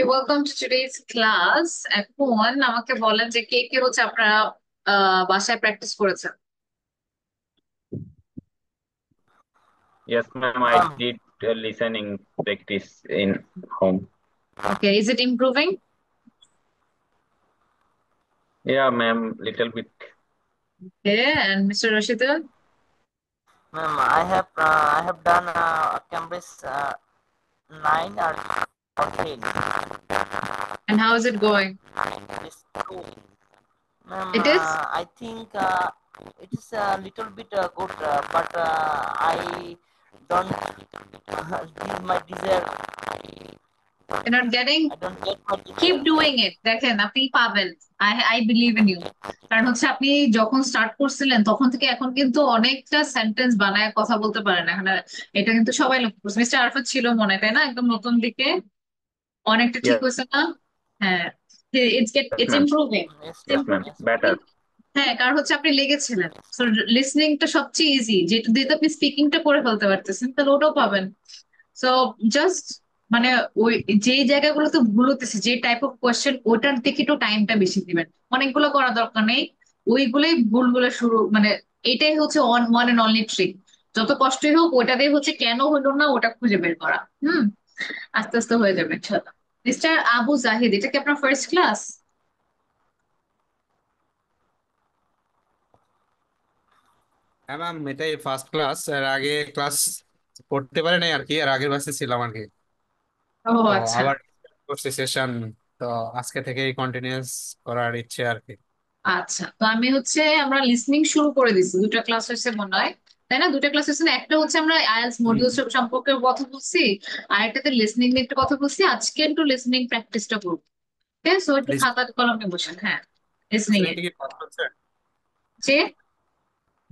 Welcome to today's class. এখন আমাকে বলেন যে কে কে হচ্ছে আপনারা বাসায় প্র্যাকটিস করেছেন। Yes, ma'am, I Um, did listening practice in home. Okay, is it improving? Yeah, ma'am, little bit. Okay, and mister Rashidul? Ma'am, I have done Cambridge 9 or 10. And how is it going? It's true. Ma'am, It is? I think it is a little bit good, but I don't give my desire. You're not getting? I don't get my Keep desire. doing it, দেখেন আপনি পাবেন। I believe in you. কারণ হচ্ছে আপনি যখন start করছিলেন তখন থেকে এখন কিন্তু অনেকটা সেন্টেন্স বানায় কথা বলতে পারেন এখন এটা কিন্তু সবাই লক্ষ্য করছে। মিস্টার আরফাত ছিল মনে হয়, তাই না, একদম নতুন দিকে? অনেকটা ঠিক Yes, হয়েছে না? হ্যাঁ, it's ma'am. Improving. Yes, Yes, ma'am. ma'am. Yes, improving. Better. হ্যাঁ, কারণ হচ্ছে আপনি লেগেছিলেন। yes. তো লিসনিংটা সবচেয়ে ইজি, যেটা দিয়ে তো আপনি স্পিকিংটা করে ফেলতে পারতেছেন, তাহলে ওটাও পাবেন। সো জাস্ট মানে ওই যে জায়গাগুলোতে ভুল হতেছে, যে টাইপ অফ কোয়েশ্চেন, ওটার দিকে একটু টাইমটা বেশি দিবেন। অনেকগুলো করা দরকার নেই, ওইগুলোই ভুলগুলো শুরু মানে এটাই হচ্ছে ওয়ান এন্ড অনলি ট্রিক। যত কষ্টই হোক ওটা দিয়ে হচ্ছে কেন হলো না ওটা খুঁজে বের করা। আস্তে আস্তে হয়ে যাবে ইনশাল্লাহ। মিস্টার আবু জাহিদ, এটা কি আপনার ফার্স্ট ক্লাস? হ্যাঁ ম্যাম, এটাই ফার্স্ট ক্লাস। এর আগে ক্লাস করতে পারি নাই আর কি, এর আগের বাসে ছিলাম আর কি। ও তো আচ্ছা। আবার করছি সেশন। তো আজকে থেকেই কন্টিনিউস করার ইচ্ছে আর কি। আচ্ছা, তো আমি হচ্ছে আমরা লিসনিং শুরু করে দিছি, দুটো ক্লাস হয়েছে মনে হয়, তাই না? দুটো ক্লাস হয়েছে না? একটা হচ্ছে আমরা আইএলটিএস মডিউল হুম। সম্পর্কে কথা বলছি, আর একটাতে লিসনিং নিয়ে একটু কথা বলছি। আজকে একটু লিসনিং প্র্যাকটিসটা করবো। ঠিক আছে, সো একটু খাতা কলমে বসেন। হ্যাঁ, লিসনিং এ লিসনিংটা কি ফার্স্ট হচ্ছে? যে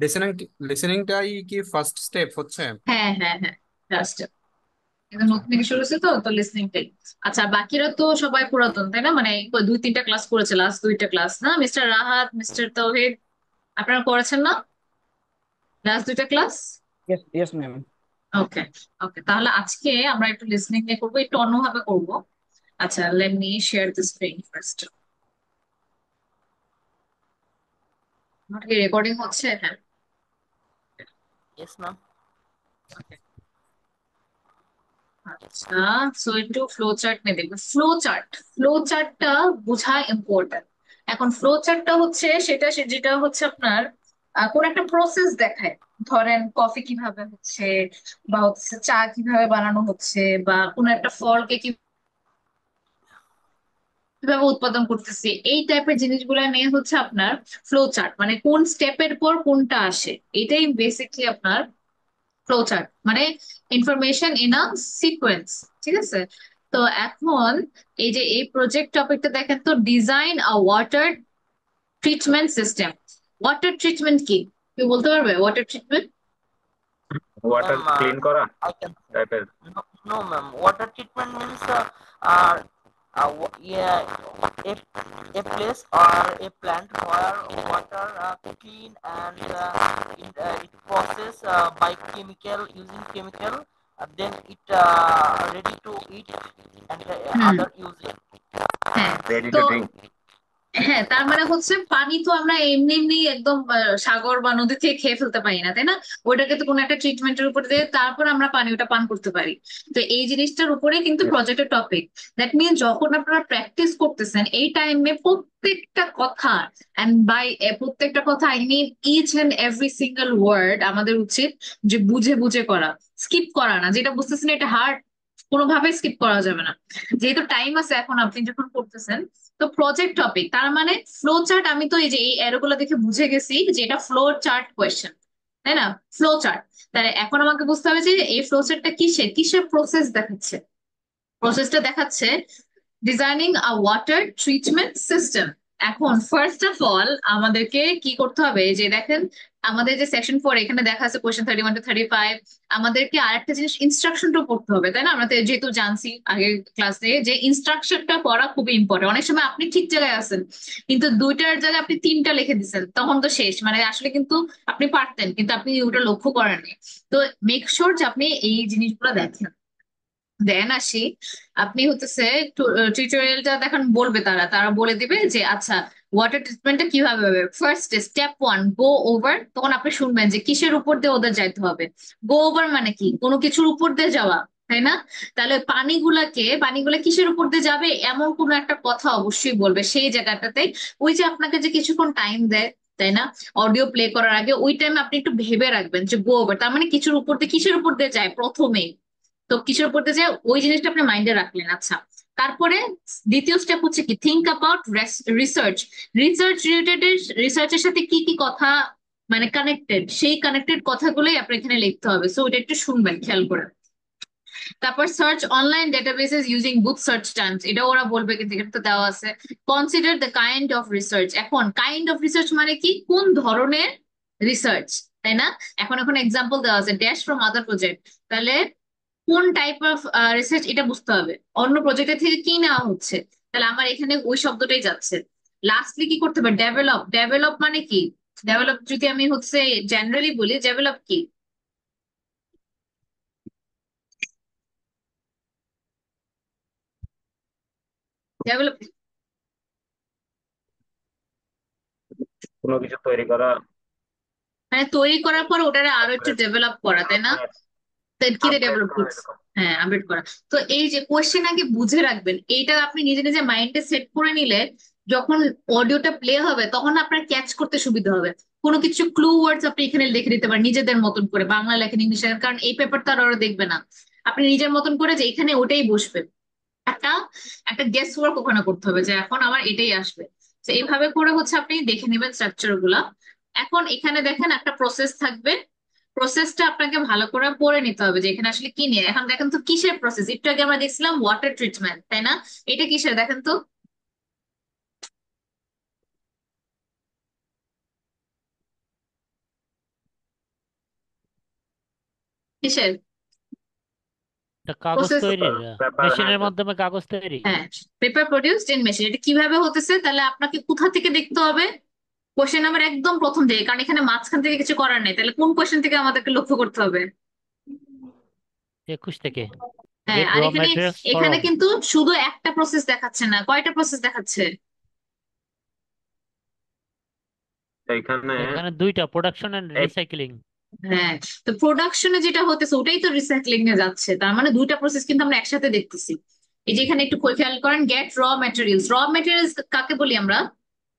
লিসনিং লিসনিংটাই কি ফার্স্ট স্টেপ হচ্ছে? হ্যাঁ হ্যাঁ হ্যাঁ, জাস্ট এটা আচ্ছা। নতুন থেকে শুরু হচ্ছে, তো লিসনিংটাই। আচ্ছা, বাকিরা তো সবাই পুরাতন, তাই না? মানে এই দুই তিনটা ক্লাস করেছে, লাস্ট দুইটা ক্লাস না? মিস্টার রাহাত, মিস্টার তৌহিদ, আপনারা করেছেন না লাস্ট দুইটা ক্লাস? Yes, ma'am. ওকে। ওকে, তাহলে আজকে আমরা একটু লিসনিং নিয়ে করবো, একটু অন্যভাবে করবো। আচ্ছা, let me share the screen first. আমার কি রেকর্ডিং হচ্ছে? হ্যাঁ। Yes, ma'am. Okay. আচ্ছা, সো একটু ফ্লো চার্ট নিয়ে দেখবো। ফ্লো চার্টটা বোঝা ইম্পর্টেন্ট। এখন ফ্লো চার্টটা হচ্ছে যেটা হচ্ছে আপনার কোন একটা প্রসেস দেখায়। ধরেন কফি কিভাবে হচ্ছে, বা হচ্ছে চা কিভাবে বানানো হচ্ছে, বা কোন একটা ফলকে কিভাবে উৎপাদন করতেছি, এই টাইপের জিনিসগুলো নিয়ে হচ্ছে আপনার ফ্লো চার্ট, মানে কোন স্টেপের পর কোনটা আসে, এটাই বেসিকলি আপনার ফ্লো চার্ট, মানে ইনফরমেশন ইন আ সিকোয়েন্স। ঠিক আছে? তো এখন এই যে এই প্রজেক্ট টপিকটা দেখেন তো, design a water treatment system. Water treatment কি কেউ বলতে পারবে? Water treatment Water Ma'am, clean kora I can say. type এর। No, no, ma'am. Water treatment means uh, yeah, a place or a plant where water clean and it process by chemical using chemical, then it ready to eat and hmm, other using. হ্যাঁ। Ready তো to drink. হ্যাঁ, তার মানে হচ্ছে পানি তো আমরা এমনি এমনি একদম সাগর বা নদী থেকে খেয়ে ফেলতে পারি না, তাই না? ওটাকে তো কোনো একটা ট্রিটমেন্টের উপর দিয়ে তারপর আমরা পানি ওটা পান করতে পারি। তো এই জিনিসটার উপরেই কিন্তু Yes. প্রজেক্টের টপিক। দ্যাট মিন যখন আপনারা প্র্যাকটিস করতেছেন এই টাইমে প্রত্যেকটা কথা, এন্ড বাই প্রত্যেকটা কথা I mean each and every single word আমাদের উচিত যে বুঝে বুঝে করা, স্কিপ করা না। যেটা বুঝতেছেন এটা হার্ড, কোনোভাবে স্কিপ করা যাবে না। যেহেতু টাইম আছে, এখন আপনি যখন করতেছেন, তো প্রজেক্ট টপিক তার মানে ফ্লো চার্ট। আমি তো এই যে এই অ্যারোগুলো দেখে বুঝে গেছি যে এটা ফ্লো চার্ট কোয়েশ্চেন, তাই না? Flow chart. তাহলে এখন আমাকে বুঝতে হবে যে এই ফ্লো চার্টটা কিসের কিসের প্রসেস দেখাচ্ছে। প্রসেসটা দেখাচ্ছে ডিজাইনিং আ ওয়াটার ট্রিটমেন্ট সিস্টেম। এখন ফার্স্ট অফ অল আমাদেরকে কি করতে হবে, যে দেখেন আমাদের যে সেকশন 4 এখানে দেখা আছে কোয়েশ্চেন 31 to 35, আমাদেরকে আরেকটা জিনিস ইনস্ট্রাকশনটা পড়তে হবে, তাই না? আমরা তো যেহেতু জানছি আগের ক্লাসে যে ইনস্ট্রাকশনটা পড়া খুবই ইম্পর্টেন্ট। অনেক সময় আপনি ঠিক জায়গায় আছেন কিন্তু দুইটার জায়গায় আপনি তিনটা লিখে দিচ্ছেন, তখন তো শেষ। মানে আসলে কিন্তু আপনি পারতেন কিন্তু আপনি ওটা লক্ষ্য করেননি। তো মেক শিওর যে আপনি এই জিনিসগুলো দেখেন। দেন আসি, আপনি হতেছে টিউটোরিয়ালটা দেখেন, বলবে তারা তারা বলে দিবে যে আচ্ছা ওয়াটার ট্রিটমেন্টটা কিভাবে হবে। ফার্স্ট স্টেপ ওয়ান, গো ওভার। তখন আপনি শুনবেন যে কিসের উপর দিয়ে ওদের যাইতে হবে। গো ওভার মানে কি, কোনো কিছুর উপর দিয়ে যাওয়া, তাই না? তাহলে পানিগুলা কিসের উপর দিয়ে যাবে এমন কোনো একটা কথা অবশ্যই বলবে সেই জায়গাটাতে। ওই যে আপনাকে যে কিছুক্ষণ টাইম দেয়, তাই না, অডিও প্লে করার আগে, ওই টাইমে আপনি একটু ভেবে রাখবেন যে গো ওভার তার মানে কিছুর উপর দিয়ে, কিসের উপর দিয়ে যায় প্রথমে। তো কিসের পড়তে যায় ওই জিনিসটা আপনি মাইন্ডে রাখলেন, আচ্ছা। তারপরে দ্বিতীয় স্টেপ হচ্ছে কি, think about research. Research related, রিসার্চের সাথে কি কি কথা মানে কানেক্টেড, সেই কানেক্টেড কথাগুলোই আপনার এখানে লিখতে হবে। সো ওটা একটু শুনবেন খেয়াল করে। তারপর সার্চ অনলাইন ডেটাবেসেস ইউজিং বুক সার্চ টার্মস, এটা ওরা বলবে, কিন্তু এটা তো দেওয়া আছে। Consider the kind of research, এখন কাইন্ড অফ রিসার্চ মানে কি, কোন ধরনের রিসার্চ, তাই না? এখন এখন এক্সাম্পল দেওয়া আছে, ড্যাশ ফ্রম আদার প্রজেক্ট। তাহলে কোন টাইপ অফ রিসার্চ এটা বুঝতে হবে, অন্য প্রজেক্টের থেকে কি নেওয়া হচ্ছে। তাহলে আমার এখানে ওই শব্দটাই যাচ্ছে। লাস্টলি কি করতে হবে, ডেভেলপ। ডেভেলপ মানে কি, ডেভেলপ যদি আমি হচ্ছে জেনারেলি বলি, ডেভেলপ কি, ডেভেলপ কোনো কিছু তৈরি করা, মানে তৈরি করার পর ওটারে আরো একটু আপগ্রেড, ডেভেলপ করা, তাই না? আপগ্রেড, তো কিরে আপগ্রেড ডেভেলপ করা করছে, এরকম। হ্যাঁ আপডেট করা। তো এই যে কোশ্চেন আগে বুঝে রাখবেন, এইটা আপনি নিজে নিজে মাইন্ডে সেট করে নিলে যখন অডিওটা প্লে হবে তখন আপনার ক্যাচ করতে সুবিধা হবে। কোনো কিছু ক্লু ওয়ার্ডস আপনি এখানে লিখে দিতে পারেন নিজেদের মতন করে, বাংলা লেখেন, ইংলিশ লেখেন, কারণ এই পেপারটা আর ওরা দেখবে না। আপনি নিজের মতন করে যে এখানে ওটাই বসবে, একটা একটা গেস ওয়ার্ক ওখানে করতে হবে যে এখন আমার এটাই আসবে। তো এইভাবে করে হচ্ছে আপনি দেখে নেবেন স্ট্রাকচার গুলা। এখন এখানে দেখেন একটা প্রসেস থাকবে, প্রসেসটা আপনাকে ভালো করে পড়ে নিতে হবে যে এখানে আসলে কি নিয়ে। এখন দেখেন তো কিসের প্রসেস, একটু আগে আমরা দেখছিলাম ওয়াটার ট্রিটমেন্ট, তাই না? এটা কিসের দেখেন তো, কিসের এটা কাগজ প্রসেস? তৈরির পেপার, হ্যাঁ মেশিনের মাধ্যমে কাগজ তৈরি। হ্যাঁ, পেপার প্রডিউসড ইন মেশিন। এটা কিভাবে হতেছে, তাহলে আপনাকে কোথা থেকে দেখতে হবে, কোশ্চেন নাম্বার একদম প্রথম থেকে, কারণ এখানে মাঝখান থেকে কিছু করার নেই। তাহলে কোন কোশ্চেন থেকে আমাদেরকে লক্ষ্য করতে হবে? 21 থেকে, হ্যাঁ, গেট আর র এখানে ম্যাটেরিয়ালস এখানে ফ্রম। কিন্তু শুধু একটা প্রসেস দেখাচ্ছে না, কয়টা প্রসেস দেখাচ্ছে? এখানে এখানে দুইটা, প্রোডাকশন এন্ড এই রিসাইক্লিং। হ্যাঁ, তো প্রোডাকশনে যেটা হতেছে ওটাই তো রিসাইক্লিং এ যাচ্ছে, তার মানে দুইটা প্রসেস কিন্তু আমরা একসাথে দেখতেছি। এই যে এখানে একটু খেয়াল করেন, গেট র ম্যাটেরিয়ালস, র ম্যাটেরিয়ালস কাকে বলি আমরা?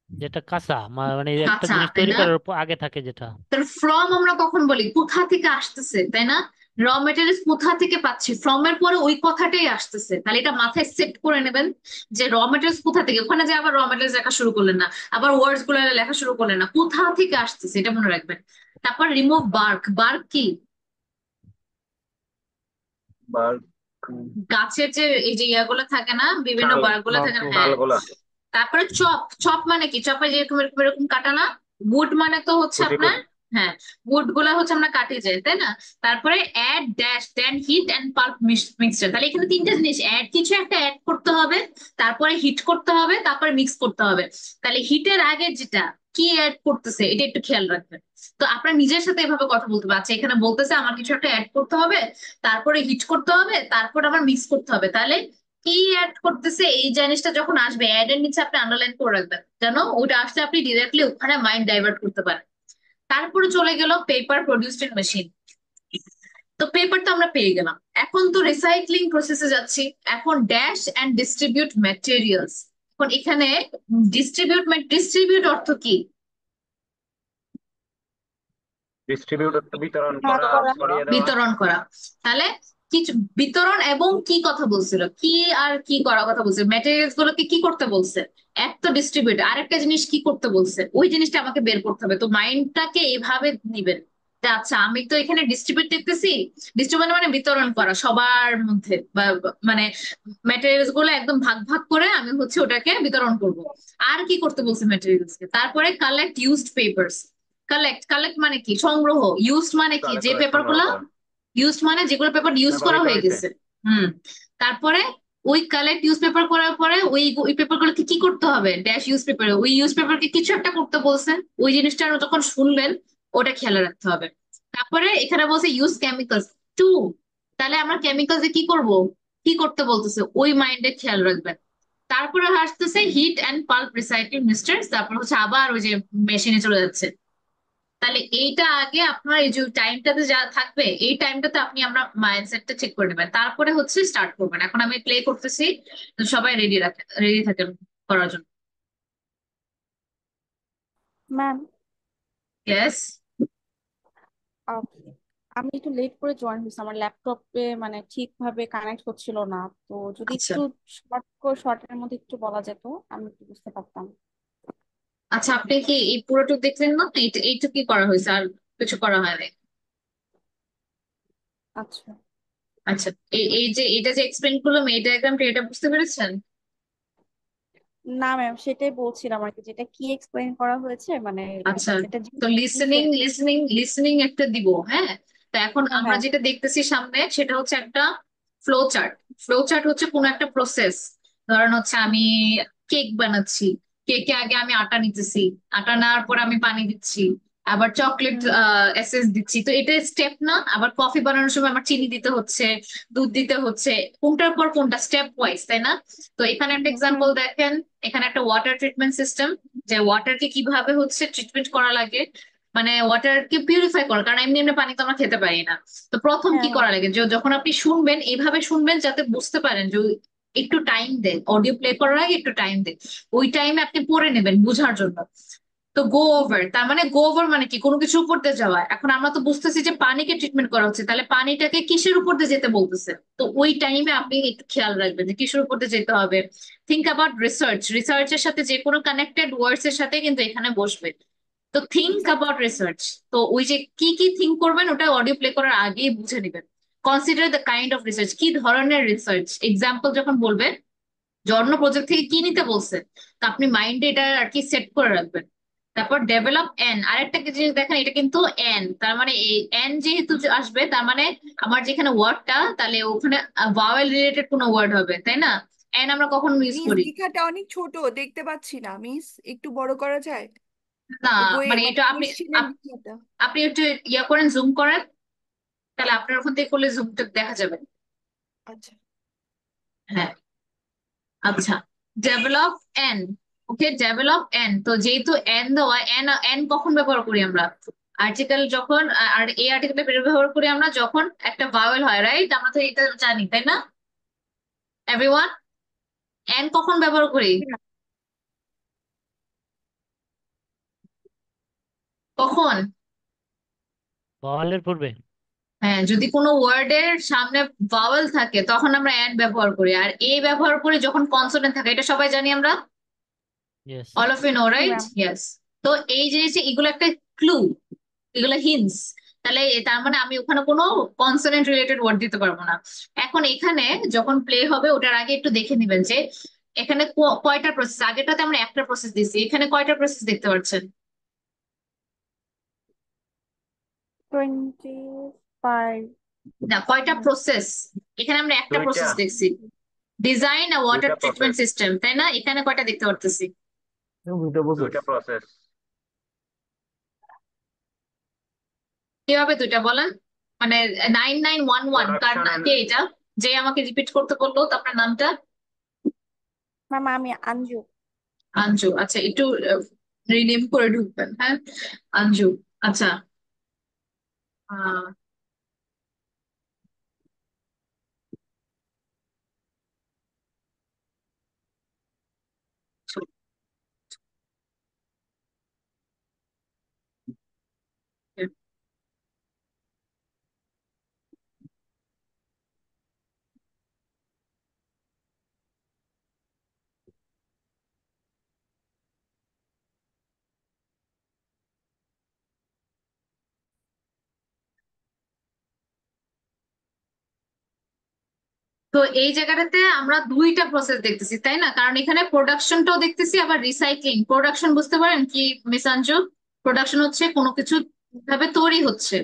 যেটা কাঁচা, মানে একটা কাঁচা, জিনিস তাই তৈরি না? করার আগে থাকে যেটা। তার ফ্রম আমরা কখন বলি, কোথা থেকে আসতেছে, তাই না? র মেটেরিয়ালস কোথা থেকে পাচ্ছি, ফ্রম এর পরে ওই কথাটাই আসতেছে। তাহলে এটা মাথায় সেট করে নেবেন যে র মেটেরিয়ালস কোথা থেকে, ওখানে যে আবার র মেটেরিয়ালস লেখা শুরু করলেন না, আবার ওয়ার্ডস গুলো লেখা শুরু করলেন না, কোথা থেকে আসতেছে এটা মনে রাখবেন। তারপর রিমুভ বার্ক। বার্ক কি, বাল্ব, গাছের যে এই যে ইয়াগুলো থাকে না, বিভিন্ন ছাল, বার্ক গুলো থাকে না, হ্যাঁ। ছালগুলা তারপরে চপ। চপ মানে কি, চপে যেরকম এরকম এরকম কাটা না? উড মানে তো হচ্ছে কুচি আপনার, কুচি। হ্যাঁ, উড গুলা হচ্ছে আমরা কাটি যায়, তাই না? তারপরে add dash then heat and pulp mixture. তাহলে এখানে তিনটা জিনিস, অ্যাড কিছু একটা অ্যাড করতে হবে, তারপরে হিট করতে হবে, তারপরে মিক্স করতে হবে। তাহলে হিটের আগে যেটা কি অ্যাড করতেছে এটা একটু খেয়াল রাখবেন। তো আপনার নিজের সাথে এভাবে কথা বলতে হবে, আচ্ছা এখানে বলতেছে আমার কিছু একটা অ্যাড করতে হবে, তারপরে হিট করতে হবে, তারপর আবার মিক্স করতে হবে। তাহলে কি অ্যাড করতেছে এই জিনিসটা যখন আসবে, অ্যাড এর নিচে আপনি আন্ডারলাইন করে রাখবেন, জানো ওটা আসলে আপনি ডিরেক্টলি ওখানে মাইন্ড ডাইভার্ট করতে পারেন। তারপরে চলে গেল পেপার প্রডিউসড ইন মেশিন। তো পেপার তো আমরা পেয়ে গেলাম, এখন তো রিসাইক্লিং প্রসেসে যাচ্ছি। এখন ড্যাশ এন্ড ডিস্ট্রিবিউট ম্যাটেরিয়ালস। এখন এখানে ডিস্ট্রিবিউট, ডিস্ট্রিবিউট অর্থ কি? ডিস্ট্রিবিউট বিতরণ করা, ছড়িয়ে দেওয়া। বিতরণ করা। তাহলে কিছু বিতরণ এবং কি কথা বলছিল, কি আর কি করার কথা বলছে, ম্যাটেরিয়ালস গুলোকে কি করতে বলছে, এক তো ডিস্ট্রিবিউট, আরেকটা জিনিস কি করতে বলছে, ওই জিনিসটা আমাকে বের করতে হবে। তো মাইন্ডটাকে এভাবে নিবেন যে আচ্ছা আমি তো এখানে ডিস্ট্রিবিউট দেখতেছি, ডিস্ট্রিবিউট মানে বিতরণ করা সবার মধ্যে, মানে ম্যাটেরিয়ালস গুলো একদম ভাগ ভাগ করে আমি হচ্ছে ওটাকে বিতরণ করব। আর কি করতে বলছে ম্যাটেরিয়ালস কে, তারপরে collect used papers. Collect, collect মানে কি, সংগ্রহ। ইউজড মানে কি, তাহলে যে করে পেপার সংগ্রহ গুলা করা, ইউজড মানে যেগুলো পেপার ইউজ করা ব্যবহৃত হয়ে হয়েছে। গেছে। হুম। তারপরে ওই কালেক্ট ইউজ পেপার করার পরে ওই ওই পেপার গুলোকে কি করতে হবে, ড্যাশ ইউজ পেপার, ওই ইউজ পেপারকে কিছু একটা করতে বলছে, ওই জিনিসটা যখন শুনবেন ওটা খেয়াল রাখতে হবে। তারপরে এখানে বলছে ইউজ কেমিক্যালস টু। তাহলে আমরা কেমিক্যালস কি করব, কি করতে বলতেছে ওই মাইন্ডে খেয়াল রাখবেন। তারপরে আসতেছে heat and pulp recycling mixtures, তারপর হচ্ছে আবার ওই যে মেশিনে চলে যাচ্ছে। তাহলে এইটা আগে আপনার এই যে টাইমটাতে যা থাকবে এই টাইমটাতে আপনি আমরা মাইন্ডসেটটা চেক করে নেবেন, তারপরে হচ্ছে স্টার্ট করবেন। এখন আমি প্লে করতেছি, তো সবাই রেডি থাকেন করার জন্য। Ma'am, yes. আমি একটু লেট করে জয়েন হয়েছি, আমার ল্যাপটপে মানে ঠিকভাবে কানেক্ট হচ্ছিল না। তো যদি আচ্ছা একটু শর্টের মধ্যে একটু বলা যেত আমি একটু বুঝতে পারতাম। আচ্ছা, আপনি কি এই পুরোটুকু দেখলেন না? এইটুকু কি করা হয়েছে, আর কিছু করা হয়নি? আচ্ছা। আচ্ছা, এই যে এটা যে এক্সপ্লেন করলাম এই ডায়াগ্রামটা, এটা বুঝতে পেরেছেন? না ম্যাম, সেটাই বলছিলাম আর কি, যেটা কি এক্সপ্লেইন করা হয়েছে মানে আচ্ছা, যেটা তো লিসেনিং লিসেনিং লিসেনিং একটা দিব, হ্যাঁ। তো এখন হ্যাঁ আমরা হ্যাঁ যেটা দেখতেছি সামনে সেটা হচ্ছে একটা ফ্লো চার্ট। ফ্লো চার্ট হচ্ছে কোনো একটা প্রসেস। ধরেন হচ্ছে আমি কেক বানাচ্ছি, কেকে আগে আমি আটা নিতেছি, আটা নেওয়ার পর আমি পানি দিচ্ছি, আবার চকলেট হুম এসেন্স দিচ্ছি। তো এটা স্টেপ না? আবার কফি বানানোর সময় আমার চিনি দিতে হচ্ছে, দুধ দিতে হচ্ছে, কোনটার পর কোনটা স্টেপ ওয়াইজ, তাই না? তো এখানে একটা হুম হুম এক্সাম্পল দেখেন, এখানে একটা ওয়াটার ট্রিটমেন্ট সিস্টেম, যে ওয়াটারকে কিভাবে হচ্ছে ট্রিটমেন্ট করা লাগে, মানে ওয়াটারকে পিউরিফাই করা, কারণ এমনি এমনি পানি তো আমরা খেতে পারি না। তো প্রথম হ্যাঁ কি হ্যাঁ করা লাগে, যে যখন আপনি শুনবেন এইভাবে শুনবেন যাতে বুঝতে পারেন, যে একটু টাইম দেন, অডিও প্লে করার আগে একটু টাইম দেন, ওই টাইমে আপনি পড়ে নেবেন বোঝার জন্য। তো গো ওভার, তার মানে গো ওভার মানে কি, কোনো কিছু উপর দিয়ে যাওয়া। এখন আমরা তো বুঝতেছি যে পানিকে ট্রিটমেন্ট করা হচ্ছে, তাহলে পানিটাকে কিসের উপর দিয়ে যেতে বলতেছে, তো ওই টাইমে আপনি একটু খেয়াল রাখবেন যে কিসের উপর দিয়ে যেতে হবে। থিঙ্ক অ্যাবাউট রিসার্চ, রিসার্চের সাথে যে কোনো কানেক্টেড ওয়ার্ডস এর সাথে কিন্তু এখানে বসবে। তো থিঙ্ক অ্যাবাউট রিসার্চ, তো ওই যে কি কি থিঙ্ক করবেন ওটা অডিও প্লে করার আগেই বুঝে নেবেন। Consider the kind of research, কি ধরনের রিসার্চ, এক্সাম্পল যখন বলবেন জন্য প্রজেক্ট থেকে কি নিতে বলছে, তো আপনি মাইন্ডে এটা আর কি সেট করে রাখবেন। তারপর ডেভেলপ এন, আরেকটা কি জিনিস দেখেন, এটা কিন্তু এন, তার মানে এই এন যেহেতু আসবে তার মানে আমার যেখানে ওয়ার্ডটা, তাহলে ওখানে ভাওয়েল রিলেটেড কোনো ওয়ার্ড হবে, তাই না? এন আমরা কখন ইউজ মিস করি? লেখাটা অনেক ছোট, দেখতে পাচ্ছি না মিস, একটু বড় করা যায়? না, এই বইয়ে মানে মানে এটা আপনি কোশ্চেনের আপ- লেখাটা। আপনি একটু ইয়া করেন, জুম করেন, তাহলে আপনার ওখান থেকে করলে জুমটা দেখা যাবে। আচ্ছা। হ্যাঁ, আচ্ছা। ডেভেলপ এন, ওকে, ডেভেলপ এন, তো যেহেতু এন দেওয়া, এন এন কখন ব্যবহার করি আমরা? আর্টিকেল যখন, আর এই আর্টিকেল ব্যবহার করি আমরা যখন একটা ভাওয়েল হয়, রাইট? আমরা তো এটা জানি, তাই না এভরিওয়ান? এন কখন ব্যবহার করি? হ্যাঁ, কখন? ভাওয়ালের পূর্বে। হ্যাঁ, যদি কোনো ওয়ার্ডের সামনে ভাওয়েল থাকে তখন আমরা এন ব্যবহার করি, আর এ ব্যবহার করি যখন কনসোনেন্ট থাকে, এটা সবাই জানি আমরা, yes. All of you know, জি রাইট? ম্যাম। ইয়েস। তো এই যে যে এগুলো একটা ক্লু, এগুলো হিন্টস। তাহলে তার মানে আমি ওখানে কোনো কনসোনেন্ট রিলেটেড ওয়ার্ড দিতে পারবো না। এখন এখানে যখন প্লে হবে ওটার আগে একটু দেখে নিবেন যে এখানে কয়টা প্রসেস, আগেটাতে আমরা একটা প্রসেস দিচ্ছি, এখানে কয়টা প্রসেস দেখতে পাচ্ছেন? 25। না, কয়টা প্রসেস? এখানে আমরা একটা দুইটা প্রসেস দেখছি, ডিজাইন আ ওয়াটার দুইটা ট্রিটমেন্ট প্রসেস সিস্টেম, তাই না? এখানে কয়টা দেখতে পারতেছি? দুইটা প্রসেস কিভাবে দুইটা বলেন? মানে 9911 কার প্রোডাকশন এন্ড কে এটা, যে আমাকে রিপিট করতে বললো, তো আপনার নামটা? ম্যাম আমি আঞ্জু। আঞ্জু, আচ্ছা, একটু রিনেম করে ঢুকবেন, হ্যাঁ। আঞ্জু, আচ্ছা। আহ, তো এই জায়গাটাতে আমরা দুইটা প্রসেস দেখতেছি, তাই না? কারণ এখানে প্রোডাকশনটাও দেখতেছি আবার রিসাইক্লিং। প্রোডাকশন বুঝতে পারেন কি মিস আঞ্জু? প্রোডাকশন হচ্ছে কোনো কিছু ভাবে তৈরি হচ্ছে,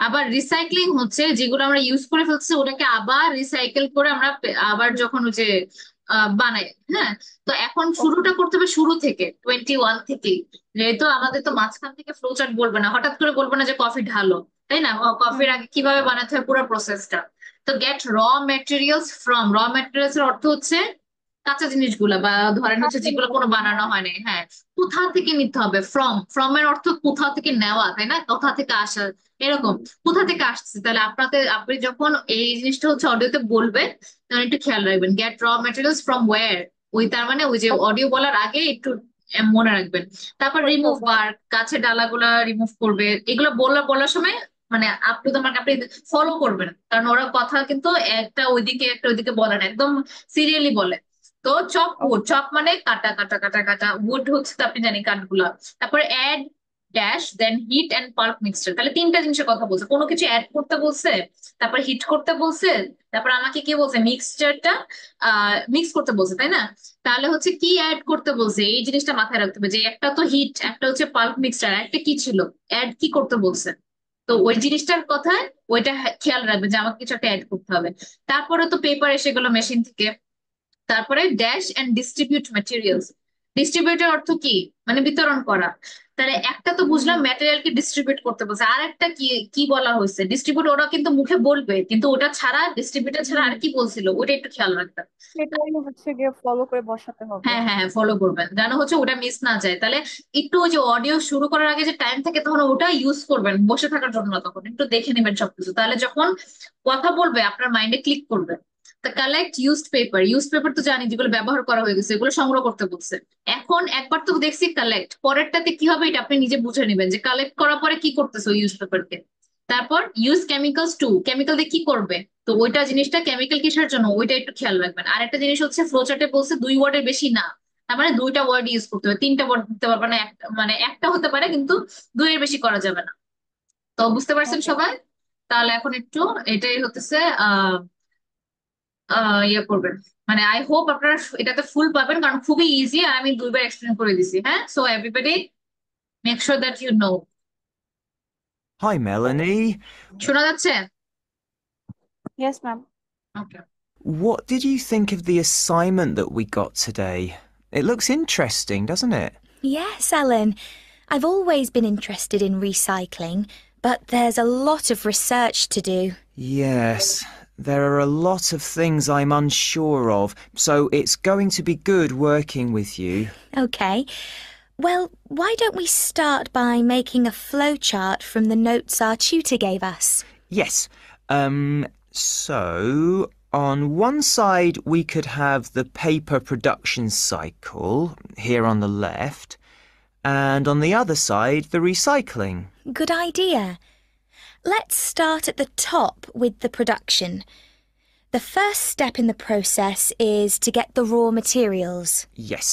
আবার রিসাইক্লিং হচ্ছে যেগুলো আমরা ইউজ করে ফেলছি ওটাকে আবার রিসাইকেল করে আমরা আবার যখন ওই যে বানাই, হ্যাঁ। তো এখন ওকে। শুরুটা করতে হবে শুরু থেকে, 21 থেকে। যেহেতু আমাদের তো মাঝখান থেকে ফ্লো চার্ট বলবে না, হঠাৎ করে বলবো না যে কফি ঢালো, তাই না? কফির হুম আগে কিভাবে বানাতে হয় পুরো প্রসেসটা। তো তো গেট র ম্যাটেরিয়ালস ফ্রম, র ম্যাটেরিয়ালস এর অর্থ হচ্ছে কাঁচা জিনিসগুলা, বা ধরেন হচ্ছে যেগুলো কোনো বানানো হয়নি, হ্যাঁ, কোথা থেকে নিতে হবে, ফ্রম, ফ্রম এর অর্থ কোথা থেকে নেওয়া, তাই না, কোথা থেকে আসা, এরকম কোথা থেকে আসছে। তাহলে আপনি যখন এই জিনিসটা হচ্ছে অডিওতে বলবেন তখন একটু খেয়াল রাখবেন, গেট র ম্যাটেরিয়ালস ফ্রম ওয়্যার, ওই তার মানে ওই যে অডিও বলার আগে একটু মনে রাখবেন। তারপর রিমুভ বার, গাছের ডালাগুলা রিমুভ করবে, এগুলো বলার সময় মানে আপ টু দ্য মার্ক আপনি ফলো করবেন, কারণ ওরা কথা কিন্তু একটা ওইদিকে একটা ওইদিকে বলে না, একদম সিরিয়ালি বলে। তো চপ উড, চপ মানে কাটা কাটা কাটা কাটা, উড হচ্ছে তো আপনি জানি কাঠগুলা। তারপরে add dash then heat and pulp mixture, তাহলে তিনটা জিনিসের কথা বলছে, কোনো কিছু অ্যাড করতে বলছে, তারপর হিট করতে বলছে, তারপর আমাকে কি বলছে, মিক্সচারটা মিক্স করতে বলছে, তাই না? তাহলে হচ্ছে কি অ্যাড করতে বলছে, এই জিনিসটা মাথায় রাখতে হবে যে একটা তো হিট, একটা হচ্ছে পাল্প মিক্সচার, একটা কি ছিল, অ্যাড কি করতে বলছে। তো ওই জিনিসটার কথা ওইটা খেয়াল রাখবে যে আমাকে কিছু একটা অ্যাড করতে হবে। তারপরে তো পেপার এসে গেলো মেশিন থেকে। তারপরে ড্যাশ এন্ড ডিস্ট্রিবিউট ম্যাটেরিয়ালস, ডিস্ট্রিবিউটের অর্থ কি, মানে বিতরণ করা। তাহলে একটা তো বুঝলাম ম্যাটেরিয়ালকে ডিস্ট্রিবিউট করতে বলছে, আর একটা কি কি বলা হয়েছে, ডিস্ট্রিবিউট ওরা কিন্তু মুখে বলবে, কিন্তু ওটা ছাড়া, ডিস্ট্রিবিউটার ছাড়া আর কি বলছিল ওটা একটু খেয়াল রাখবেন। সেটাই হচ্ছে গিয়ে ফলো করে বসাতে হবে। হ্যাঁ হ্যাঁ হ্যাঁ, ফলো করবেন যেন হচ্ছে ওটা মিস না যায়। তাহলে একটু ওই যে অডিও শুরু করার আগে যে টাইম থাকে তখন ওটা ইউজ করবেন, বসে থাকার জন্য না, তখন একটু দেখে নেবেন সবকিছু, তাহলে যখন কথা বলবে আপনার মাইন্ডে ক্লিক করবে। তা collect used paper, use paper তো জানি যেগুলো ব্যবহার করা হয়ে গেছে এগুলো সংগ্রহ করতে বলছে। এখন একবার তো দেখছি কালেক্ট, পরেরটাতে কি হবে এটা আপনি নিজে বুঝে নেবেন যে কালেক্ট করার পরে কি করতেছে ওই ইউজ পেপারকে। তারপর ইউজ কেমিক্যালস টু, কেমিক্যাল দিয়ে কি করবে, তো ওইটা জিনিসটা কেমিক্যাল কিসের জন্য ওইটা একটু খেয়াল রাখবেন। আর একটা জিনিস হচ্ছে ফ্লোচার্টে বলছে 2 ওয়ার্ডের বেশি না, তার মানে 2টা ওয়ার্ড ইউজ করতে হবে, 3টা ওয়ার্ড দিতে পারবে না, একটা মানে একটা হতে পারে কিন্তু 2-এর বেশি করা যাবে না। তো বুঝতে পারছেন ওকে। সবাই? তাহলে এখন একটু এটাই হতেছে ইয়ে করবেন, মানে আই হোপ আপনারা এটাতে ফুল পাবেন, কারণ খুবই ইজি আর আমি 2বার এক্সপ্লেন করে দিছি। হ্যাঁ, so everybody make sure that you know. Hi, Melanie. শোনা যাচ্ছে? Yes ma'am. Okay. What did you think of the assignment that we got today? It looks interesting, doesn't it? Yes, Ellen. I've always been interested in recycling, but there's a lot of research to do. Yes, there are a lot of things I'm unsure of, so it's going to be good working with you. Okay. Well, why don't we start by making a flowchart from the notes our tutor gave us? Yes, so on one side we could have the paper production cycle here on the left, and on the other side the recycling. Good idea. Let's start at the top with the production. The first step in the process is to get the raw materials. Yes,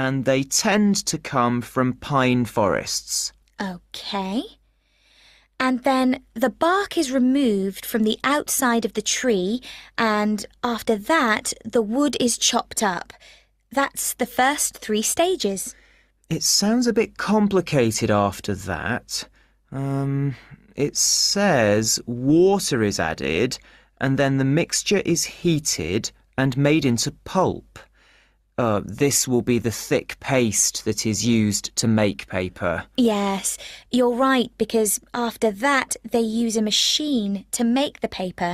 and they tend to come from pine forests. Okay. And then the bark is removed from the outside of the tree, and after that, the wood is chopped up. That's the first 3 stages. It sounds a bit complicated after that. It says water is added, and then the mixture is heated and made into pulp. This will be the thick paste that is used to make paper. Yes, you're right, because after that, they use a machine to make the paper,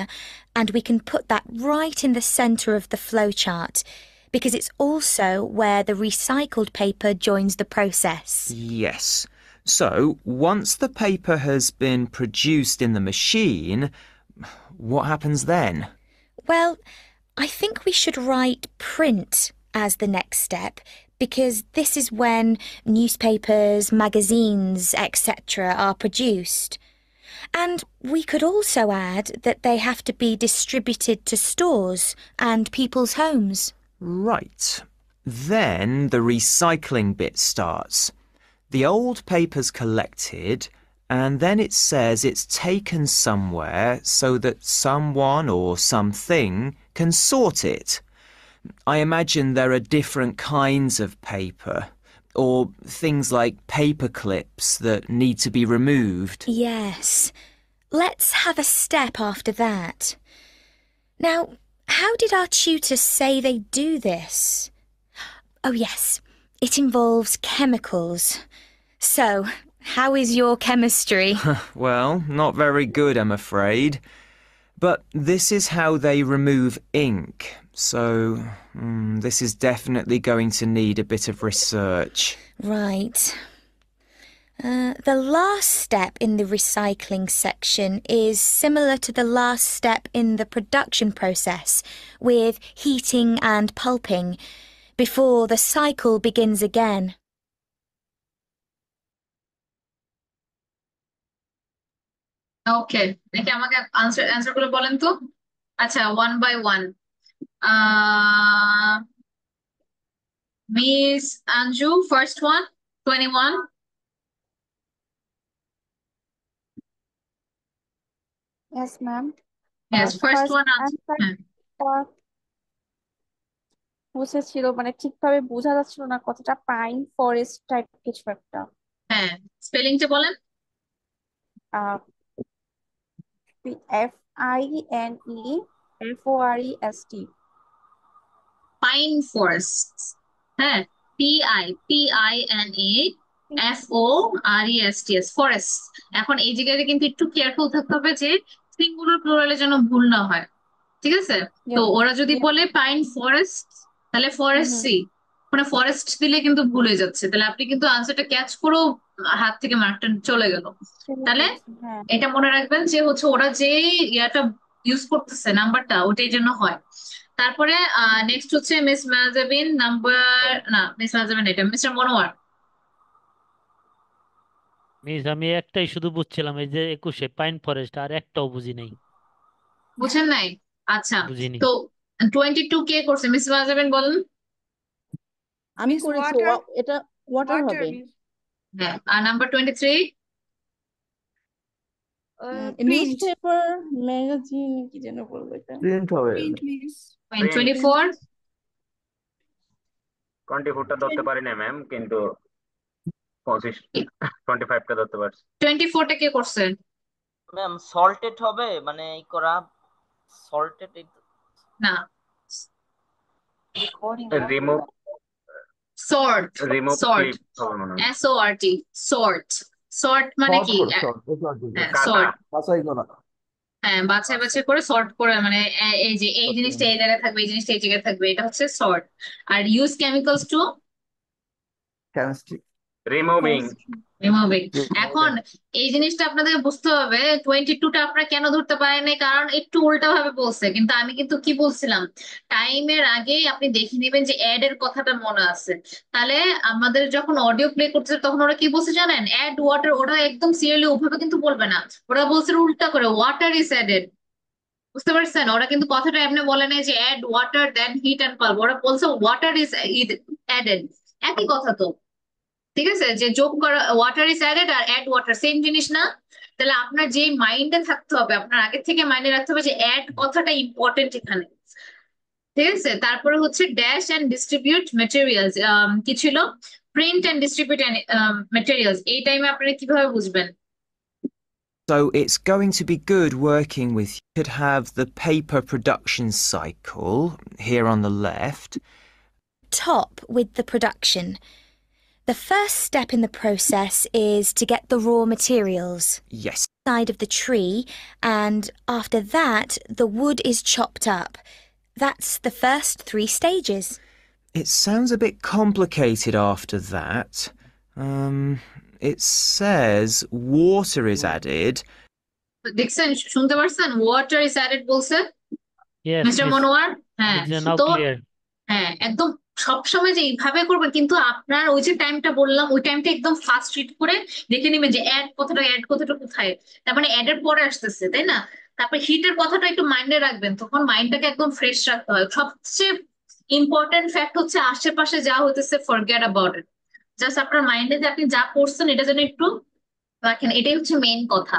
and we can put that right in the centre of the flowchart, because it's also where the recycled paper joins the process. Yes. So, once the paper has been produced in the machine, what happens then? Well, I think we should write print as the next step, because this is when newspapers, magazines, etc. are produced. And we could also add that they have to be distributed to stores and people's homes. Right. Then the recycling bit starts. The old paper's collected, and then it says it's taken somewhere so that someone or something can sort it. I imagine there are different kinds of paper, or things like paper clips that need to be removed. Yes. Let's have a step after that. Now, how did our tutor say they do this? Oh yes, it involves chemicals. So, how is your chemistry? Well, not very good, I'm afraid. But this is how they remove ink. So this is definitely going to need a bit of research. Right. The last step in the recycling section is similar to the last step in the production process, with heating and pulping, before the cycle begins again. Okay, দেখি আমাকে answer গুলো বলেন তো। আচ্ছা, one by one. Miss Anju, first one, 21। Yes, ma'am. Yes, first First one answer. answer বুঝেছিল, মানে ঠিকভাবে বোঝা যাচ্ছিল না কথাটা, পাইন ফরেস্ট টাইপ কিছু একটা। হ্যাঁ, স্পেলিংটা বলেন। FINEFOREST। Pine forest. হ্যাঁ, PINEFOREST, ফরেস্ট। এখন এই জায়গাটা কিন্তু একটু কেয়ারফুল থাকতে হবে যে সিঙ্গুলার প্লুরালে যেন ভুল না হয়, ঠিক আছে? তো ওরা যদি বলে পাইন ফরেস্ট, তাহলে ফরেস্টই, মানে ফরেস্ট দিলে কিন্তু ভুলে যাচ্ছে, তাহলে আপনি কিন্তু আনসারটা ক্যাচ করেও হাত থেকে মার্কটা চলে গেল। তাহলে হ্যাঁ, এটা মনে রাখবেন যে হচ্ছে ওরা যে ইয়াটা ইউজ করতেছে নাম্বারটা, ওটাই যেন হয়। তারপরে নেক্সট হচ্ছে মিস মাজাবিন, নাম্বার না মিস মাজাবিন, এটা মিস্টার মনোয়ার। মিস আমি একটাই শুধু বুঝছিলাম, এই যে 21-এ পাইন ফরেস্ট, আর একটাও বুঝি নাই, বুঝেন নাই? আচ্ছা, বুঝিনি। তো 22 কে করছে? মিস মাজাবিন বলেন। আমি Miss করেছি, water, এটা ওয়াটার water, হবে। miss. হ্যাঁ, আর নাম্বার 23 Print, নিউজপেপার ম্যাগাজিন কি যেন বলবো এটা। প্রিন্ট হবে। print, miss. 24 24টা ধরতে পারি না ম্যাম, কিন্তু 25টা ধরতে পারছি। 24টা কে করছে? ম্যাম সল্টেড হবে, মানে এই করা সল্টেড। না, remove sort, remove sort, clip হবে মনে হয়। SORT, sort. সর্ট মানে কি? হ্যাঁ, কাটা। সর্ট। হ্যাঁ, বাছাই বাছাই করে সর্ট করে, মানে এই যে এই জিনিসটা এই জায়গায় থাকবে, এই জিনিসটা এই জায়গায় থাকবে, এটা হচ্ছে সর্ট। আর use chemicals to removing. Removing. এখন এই জিনিসটা আপনাদের বুঝতে হবে, 22টা আপনারা কেন ধরতে পারেন নাই, কারণ একটু উল্টা ভাবে বলছে। কিন্তু আমি কিন্তু কি বলছিলাম, টাইমের আগেই আপনি দেখে নেবেন যে অ্যাড এর কথাটা মনে আছে। তাহলে আমাদের যখন অডিও প্লে করতেছে তখন ওরা কি বলছে জানেন? Add water. ওরা একদম সিরিয়ালি ওভাবে কিন্তু বলবে না, ওরা বলছে উল্টা করে, ওয়াটার ইজ অ্যাডেড। বুঝতে পারছেন? ওরা কিন্তু কথাটা এমনি বলে নাই যে add water then heat and pulp, ওরা বলছে ওয়াটার ইজ অ্যাডেড। একই কথা তো, ঠিক আছে? যে যোগ করা, ওয়াটার ইজ অ্যাডেড আর অ্যাড ওয়াটার সেম জিনিস না? তাহলে আপনার যে মাইন্ডে থাকতে হবে, আপনার আগে থেকে মাইন্ডে রাখতে হবে যে অ্যাড কথাটা ইম্পর্টেন্ট এখানে, ঠিক আছে? তারপরে হচ্ছে ড্যাশ অ্যান্ড ডিস্ট্রিবিউট মেটেরিয়ালস, কি ছিল? Print and distribute materials. এই টাইমে আপনারা কিভাবে বুঝবেন? So it's going to be good working with, you could have the paper production cycle here on the left. Top with the production. The first step in the process is to get the raw materials Yes. side of the tree, and after that the wood is chopped up. That's the first 3 stages. It sounds a bit complicated after that. It says water is added. দেখছেন, শুনতে পারছেন? Water is added বলছে Yes, mister miss, Monowar. হ্যাঁ, it's now তো clear. হ্যাঁ, একদম সবসময় যে এইভাবে করবেন, কিন্তু আপনার ওই যে টাইমটা বললাম, ওই টাইমটা একদম ফাস্ট রিড করে দেখে নেবেন যে অ্যাড কথাটা কোথায়, তার মানে অ্যাড এর পরে আসতেছে, তাই না? তারপর হিটের কথাটা একটু মাইন্ডে রাখবেন, তখন মাইন্ডটাকে একদম ফ্রেশ রাখতে হয়। সবচেয়ে ইম্পর্টেন্ট ফ্যাক্ট হচ্ছে আশেপাশে যা হইতেছে ফরগেট অ্যাবাউট ইট, জাস্ট আপনার মাইন্ডে যে আপনি যা পড়ছেন এটা যেন একটু রাখেন, এটাই হচ্ছে মেইন কথা।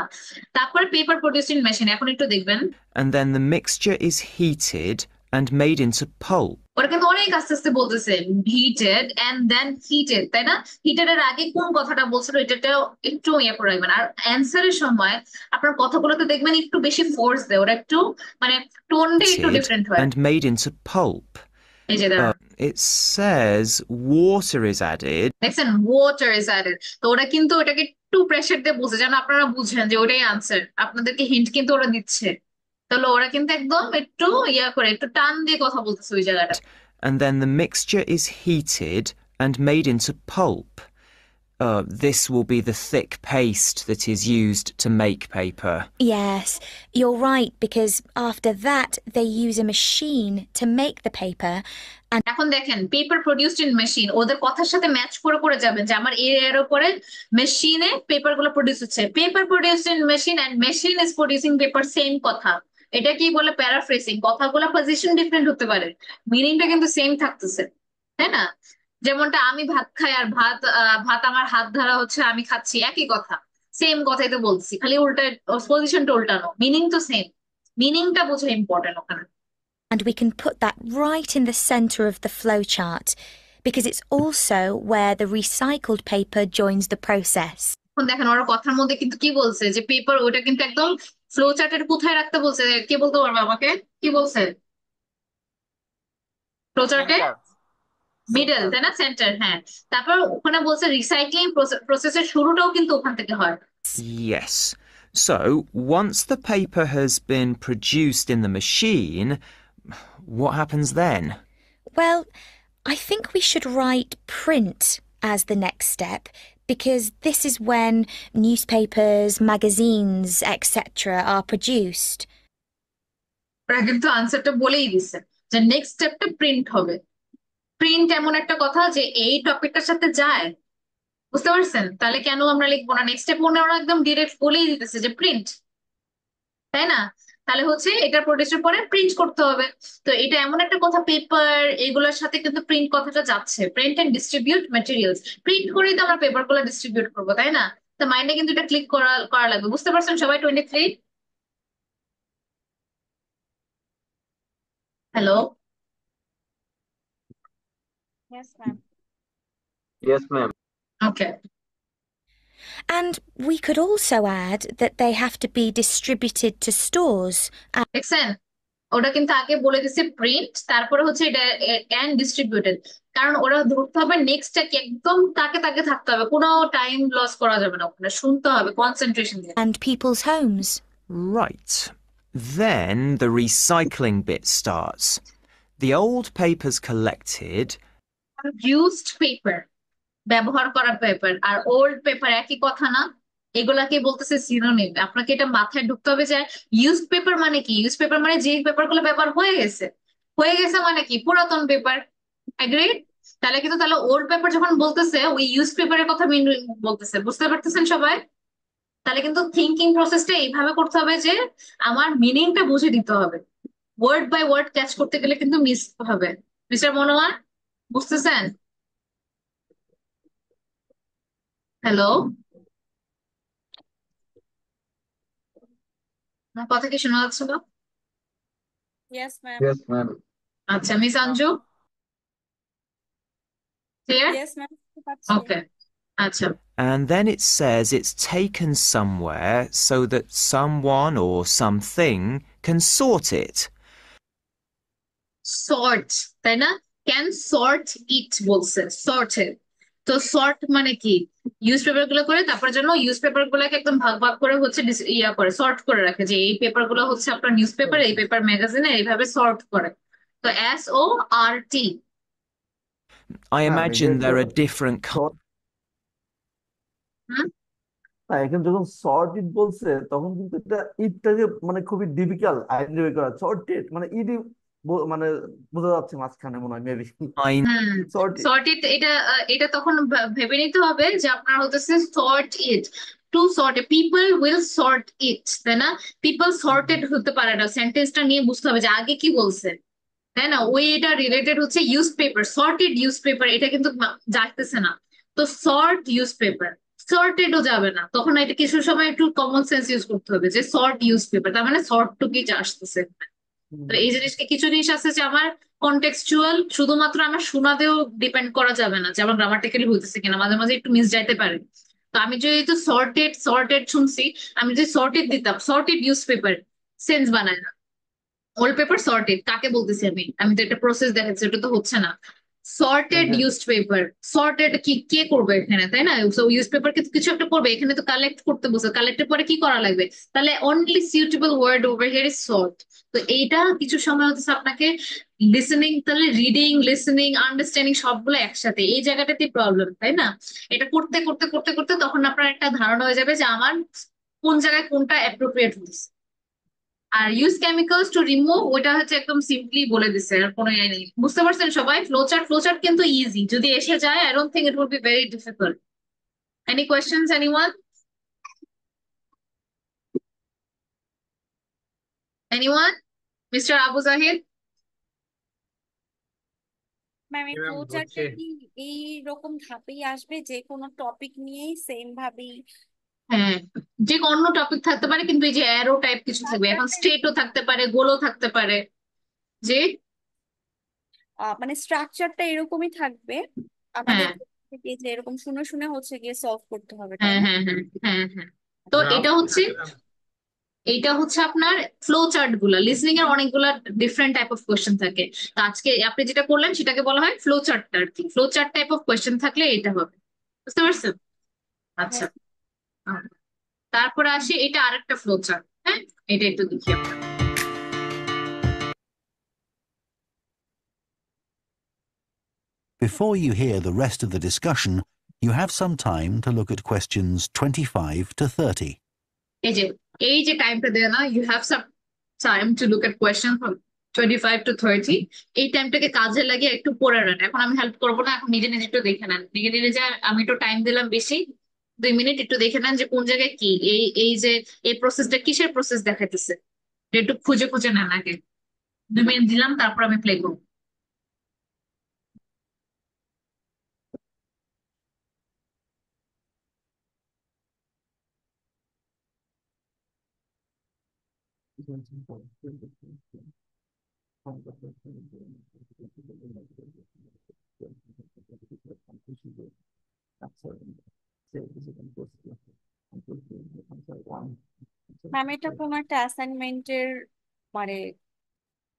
তারপরে পেপার প্রডিউসিং মেশিন, এখন একটু দেখবেন। And then the mixture is heated and made into pulp. ওরা কিন্তু অনেক আস্তে আস্তে বলতেছে হিটেড এন্ড দেন হিটেড, তাই না? হিটেড এর আগে কোন কথাটা বলছিল এটাটাও একটু ইয়ে করে রাখবেন। আর অ্যান্সারের সময় আপনার কথাগুলোতে দেখবেন একটু বেশি ফোর্স দেয়, ওরা একটু মানে টোনটা একটু Heated ডিফারেন্ট হয়। and made into pulp. এই যে দাঁড়ান, It says water is added. দেখছেন ওয়াটার ইজ অ্যাডেড, তো ওরা কিন্তু ওটাকে একটু প্রেসার দিয়ে বলছে যেন আপনারা বুঝেন যে ওটাই আনসার, আপনাদেরকে হিন্ট কিন্তু ওরা দিচ্ছে। তাহলে ওরা কিন্তু একদম একটু করে একটু টান দিয়ে কথা বলতেছে ওই জায়গাটা। And then the mixture is heated and made into pulp. This will be the thick paste that is used to make paper. Yes, you're right, because after that they use a machine to make the paper. এখন দেখেন paper produced in machine, ওদের কথার সাথে match করে করে যাবেন যে আমার এর উপরে মেশিনে পেপার গুলো প্রডিউস হচ্ছে, paper produced in machine and machine is producing paper, same কথা। এটা কি বলে প্যারাফ্রেজিং, কথাগুলো পজিশন ডিফারেন্ট হতে পারে, মিনিংটা কিন্তু সেম থাকতেছে, তাই না? যেমনটা আমি ভাত খাই আর ভাত আমার হাত ধরা হচ্ছে আমি খাচ্ছি, একই কথা, সেম কথাই তো বলছি, খালি উল্টা পজিশনটা উল্টানো, মিনিং তো সেম, মিনিংটা বোঝা ইম্পর্টেন্ট ওখানে। And we can put that right in the center of the flowchart because it's also where the recycled paper joins the process. এখন দেখেন ওরা কথার মধ্যে কিন্তু কি বলছে যে পেপার, ওটা কিন্তু একদম ফ্লো চার্টের কোথায় রাখতে বলছে, কে বলতে পারবে আমাকে, কি বলছে? ফ্লো চার্টে Center. মিডল, তাই না, সেন্টার, হ্যাঁ। তারপর ওখানে বলছে রিসাইক্লিং প্রসেসের শুরুটাও কিন্তু ওখান থেকে হয়। Yes. So, once the paper has been produced in the machine, what happens then? Well, I think we should write print as the next step because this is when newspapers, magazines, etc. are produced. ওরা কিন্তু আনসারটা বলেই দিছে যে next স্টেপটা print হবে। Print এমন একটা কথা যে এই টপিকটার সাথে যায়, বুঝতে পারছেন? তাহলে কেন আমরা লিখবো না? নেক্সট স্টেপ ওরা একদম ডিরেক্ট বলেই দিতেছে যে প্রিন্ট, তাই না? তাহলে হচ্ছে এটা প্রডিউসের পরে প্রিন্ট করতে হবে। তো এটা এমন একটা কথা, পেপার এগুলোর সাথে কিন্তু প্রিন্ট কথাটা যাচ্ছে, print and distribute materials, print করেই তো আমরা পেপার গুলো ডিস্ট্রিবিউট করবো, তাই না? তো মাইন্ডে কিন্তু এটা ক্লিক করা লাগবে, বুঝতে পারছেন সবাই? 23, hello? Yes, ma'am. Yes, ma'am. Okay, And we could also add that they have to be distributed to stores. দেখছেন ওটা কিন্তু আগে বলে দিছে প্রিন্ট, তারপরে হচ্ছে এটা এন্ড ডিস্ট্রিবিউটেড, কারণ ওরা ধরতে হবে নেক্সটটা কি, একদম তাকে তাকে থাকতে হবে, কোনো টাইম লস করা যাবে না, ওখানে শুনতে হবে কনসেন্ট্রেশন দিয়ে। And people's homes. Right. Then the recycling bit starts. The old papers collected. Used paper, ব্যবহার করা পেপার, আর ওল্ড পেপার একই কথা না? এগুলাকে বলতেছে সিনোনিম, আপনাকে এটা মাথায় ঢুকতে হবে যে ইউজড পেপার মানে কি, ইউজ পেপার মানে যে পেপার গুলো ব্যবহার হয়ে গেছে, হয়ে গেছে মানে কি, পুরাতন পেপার, এগ্রিড? তাহলে ওল্ড পেপার যখন বলতেছে ওই ইউজ পেপারের কথা বলতেছে, বুঝতে পারতেছেন সবাই? তাহলে কিন্তু থিঙ্কিং প্রসেসটা এইভাবে করতে হবে যে আমার মিনিংটা বুঝে দিতে হবে, ওয়ার্ড বাই ওয়ার্ড ক্যাচ করতে গেলে কিন্তু মিস হবে। মিস্টার মনোয়ার, বুঝতেছেন? হ্যালো, আমার কথা কি শোনা যাচ্ছে না? Yes, ma'am. Yes, ma'am. আচ্ছা, miss Anju, clear? Yes, ma'am. ওকে, আচ্ছা। And then it says it's taken somewhere so that someone or something can sort it. Sort, তাই না? ক্যান সর্ট ইট বলছে, সর্টেড। তো সর্ট মানে কি, ইউজ পেপার গুলো করে তারপর জন্য ইউজ পেপার গুলোকে একদম ভাগ ভাগ করে হচ্ছে করে সর্ট করে রাখে, যে এই পেপার গুলো হচ্ছে আপনার নিউজ পেপার, এই পেপার ম্যাগাজিনে, এইভাবে সর্ট করে। তো SORT। I imagine there are different kinds. হুম, না এখানে যখন সর্ট ইট বলছে তখন কিন্তু এটা ইটটাকে মানে খুবই ডিফিকাল্ট আইডেন্টিফাই করা, সর্টেড মানে ইডি মানে বোঝা যাচ্ছে মাঝখানে মনে হয় মেবি সর্ট সর্ট ইট, এটা তখন ভেবে নিতে হবে যে আপনার হচ্ছে sort it, two sort, people will sort ইট, তাই না? পিপল সর্টেড হতে পারে না, সেন্টেন্সটা নিয়ে বুঝতে হবে যে আগে কি বলছে, তাই না? ওই এটা রিলেটেড হচ্ছে use paper, sorted use paper, এটা কিন্তু জানতেছে না। তো সর্ট ইউজ পেপার, সর্টেডও যাবে না, তখন এটা কিছু সময় একটু কমন সেন্স ইউজ করতে হবে যে সর্ট ইউজ পেপার, তার মানে সর্ট টু কি আসতেছে। তো এই জিনিসকে কিছু জিনিস আছে যে আমার কন্টেক্সচুয়াল, শুধুমাত্র আমার শোনাতেও ডিপেন্ড করা যাবে না যে আমার গ্রামাটিক্যালি হইতেছে কিনা, মাঝে মাঝে একটু মিস যাইতে পারে। তো আমি যেহেতু সর্টেড শুনছি, আমি যদি সর্টেড দিতাম, সর্টেড ইউজ পেপার সেন্স বানায় না। ওল্ড পেপার সর্টেড কাকে বলতেছি আমি তো একটা প্রসেস দেখাচ্ছি, ওটা তো হচ্ছে না। Sorted exact used paper, sorted কি কে করবে এখানে, তাই না? সো ইউজ পেপার কিছু একটা করবে, এখানে তো কালেক্ট করতে বলছে, কালেক্টের পরে কি করা লাগবে? তাহলে only suitable word over here is sort. তো এইটা কিছু সময় হচ্ছে আপনাকে লিসেনিং, তাহলে রিডিং, লিসেনিং, আন্ডারস্ট্যান্ডিং সবগুলো একসাথে, এই জায়গাটাতে প্রবলেম, তাই না? এটা করতে করতে করতে করতে তখন আপনার একটা ধারণা হয়ে যাবে যে আমার কোন জায়গায় কোনটা অ্যাপ্রোপ্রিয়েট হচ্ছে। আর ইউজ কেমিক্যালস টু রিমুভ, ওইটা হচ্ছে একদম সিম্পলি বলে দিছে, আর কোনো ইয়ে নেই। বুঝতে পারছেন সবাই? ফ্লোচার্ট, ফ্লোচার্ট কিন্তু ইজি, যদি এসে যায় I don't think it will be very difficult. Any questions anyone? Anyone? Mister Abu Zahid? Ma'am এই ম্যাম ফ্লো হচ্ছে চার্টটা কি এই রকম ধাপেই আসবে, যে কোনো টপিক নিয়েই সেম ভাবেই? হ্যাঁ, যে অন্য টপিক থাকতে পারে, কিন্তু এই যে অ্যারো টাইপ কিছু থাকবে, এখন স্ট্রাকচারটা স্ট্রেটও থাকতে পারে, গোলও থাকতে পারে। যে মানে স্ট্রাকচারটা এরকমই থাকবে আমাদের হ্যাঁ থেকে, যে এরকম শুনে শুনে হচ্ছে গিয়ে সলভ করতে হবে, তাই হ্যাঁ না? হ্যাঁ হ্যাঁ হ্যাঁ হ্যাঁ। তো গ্রাফ এটা হচ্ছে, থাকে না? এইটা হচ্ছে আপনার ফ্লো চার্ট গুলা, লিসনিং এর অনেকগুলা ডিফারেন্ট টাইপ অফ কোয়েশ্চেন থাকে। তো আজকে আপনি যেটা করলেন সেটাকে বলা হয় ফ্লো চার্ট আর কি। Flow chart type of question থাকলে এটা হবে। বুঝতে পারছেন? আচ্ছা। হ্যাঁ। আহ, তারপরে আসি, এটা আরেকটা ফ্লো চার্ট। হ্যাঁ, এটা একটু দেখি আমরা। Before you hear the rest of the discussion, you have some time to look at questions 25 to 30. এই যে টাইমটা দেয় না, you have some time to look at question from 25 to 30। এই টাইমটাকে কাজে লাগিয়ে একটু পড়ে নেন। এখন আমি হেল্প করবো না, এখন নিজে নিজে একটু দেখে নেন, নিজে নিজে। আমি একটু টাইম দিলাম বেশি, 2 মিনিট, একটু দেখে নেন যে কোন জায়গায় কি, এই যে এই প্রসেসটা কিসের প্রসেস দেখাইতেছে, একটু খুঁজে খুঁজে নেন আগে। 2 মিনিট দিলাম, তারপর আমি প্লে করবো। ম্যাম এটা কোনো একটা অ্যাসাইনমেন্টের মানে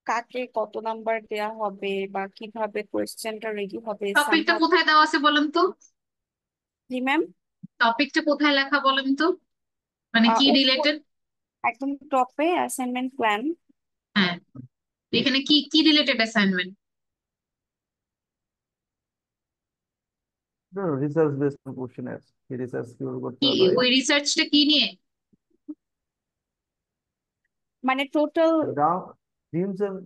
কাকে কত নাম্বার দেয়া হবে বা কিভাবে কোয়েশ্চেনটা রেডি হবে টপিকটা সামহাউ? কোথায় দেওয়া আছে বলেন তো? জি ম্যাম। টপিকটা কোথায় লেখা বলেন তো, মানে কি রিলেটেড? একদম টপে অ্যাসাইনমেন্ট প্ল্যান। হ্যাঁ, এখানে কি কি related assignment? Research based question, কি রিসার্চ কিভাবে করতে কি হবে ওই রিসার্চটা কি নিয়ে? মানে টোটাল ড্রিমস এন্ড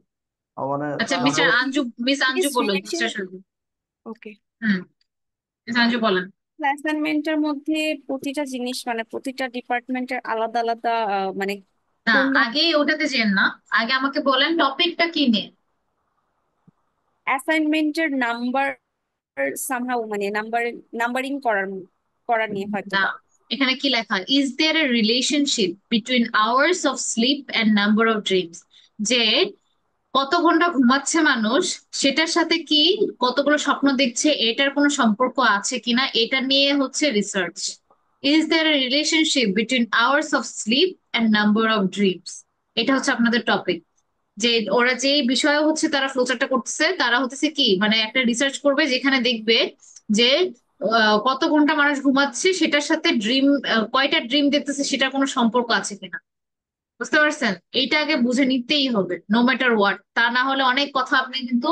মানে আচ্ছা, number mister of Anju, miss Anju বলুন, মিস্টার শুধু। ওকে। হুম, মিস আঞ্জু বলেন। অ্যাসাইনমেন্টের মধ্যে প্রতিটা জিনিস মানে প্রতিটা ডিপার্টমেন্টের আলাদা আলাদা মানে না, কোন আগে ওটাতে যেন না, আগে আমাকে বলেন টপিকটা কি নিয়ে। অ্যাসাইনমেন্টের নাম্বার সামহাউ মানে নাম্বারিং করা নিয়ে হয়তো না, বা। এখানে কি লেখা, is there a relationship between hours of sleep and number of dreams? যে কত ঘন্টা ঘুমাচ্ছে মানুষ, সেটার সাথে কি কতগুলো স্বপ্ন দেখছে, এটার কোনো সম্পর্ক আছে কিনা, এটা নিয়ে হচ্ছে research. Is there a relationship between hours of sleep and number of dreams? এটা হচ্ছে আপনাদের টপিক। যে ওরা যে বিষয়ে হচ্ছে তারা ফ্লোচারটা করতেছে, তারা হচ্ছে কি মানে একটা রিসার্চ করবে যেখানে দেখবে যে কত ঘন্টা মানুষ ঘুমাচ্ছে, সেটার সাথে ড্রিম, কয়টা ড্রিম দেখতেছে, সেটার কোনো সম্পর্ক আছে কিনা। বুঝতে পারছেন? এইটা আগে বুঝে নিতেই হবে, নো ম্যাটার হোয়াট। তা না হলে অনেক কথা আপনি কিন্তু,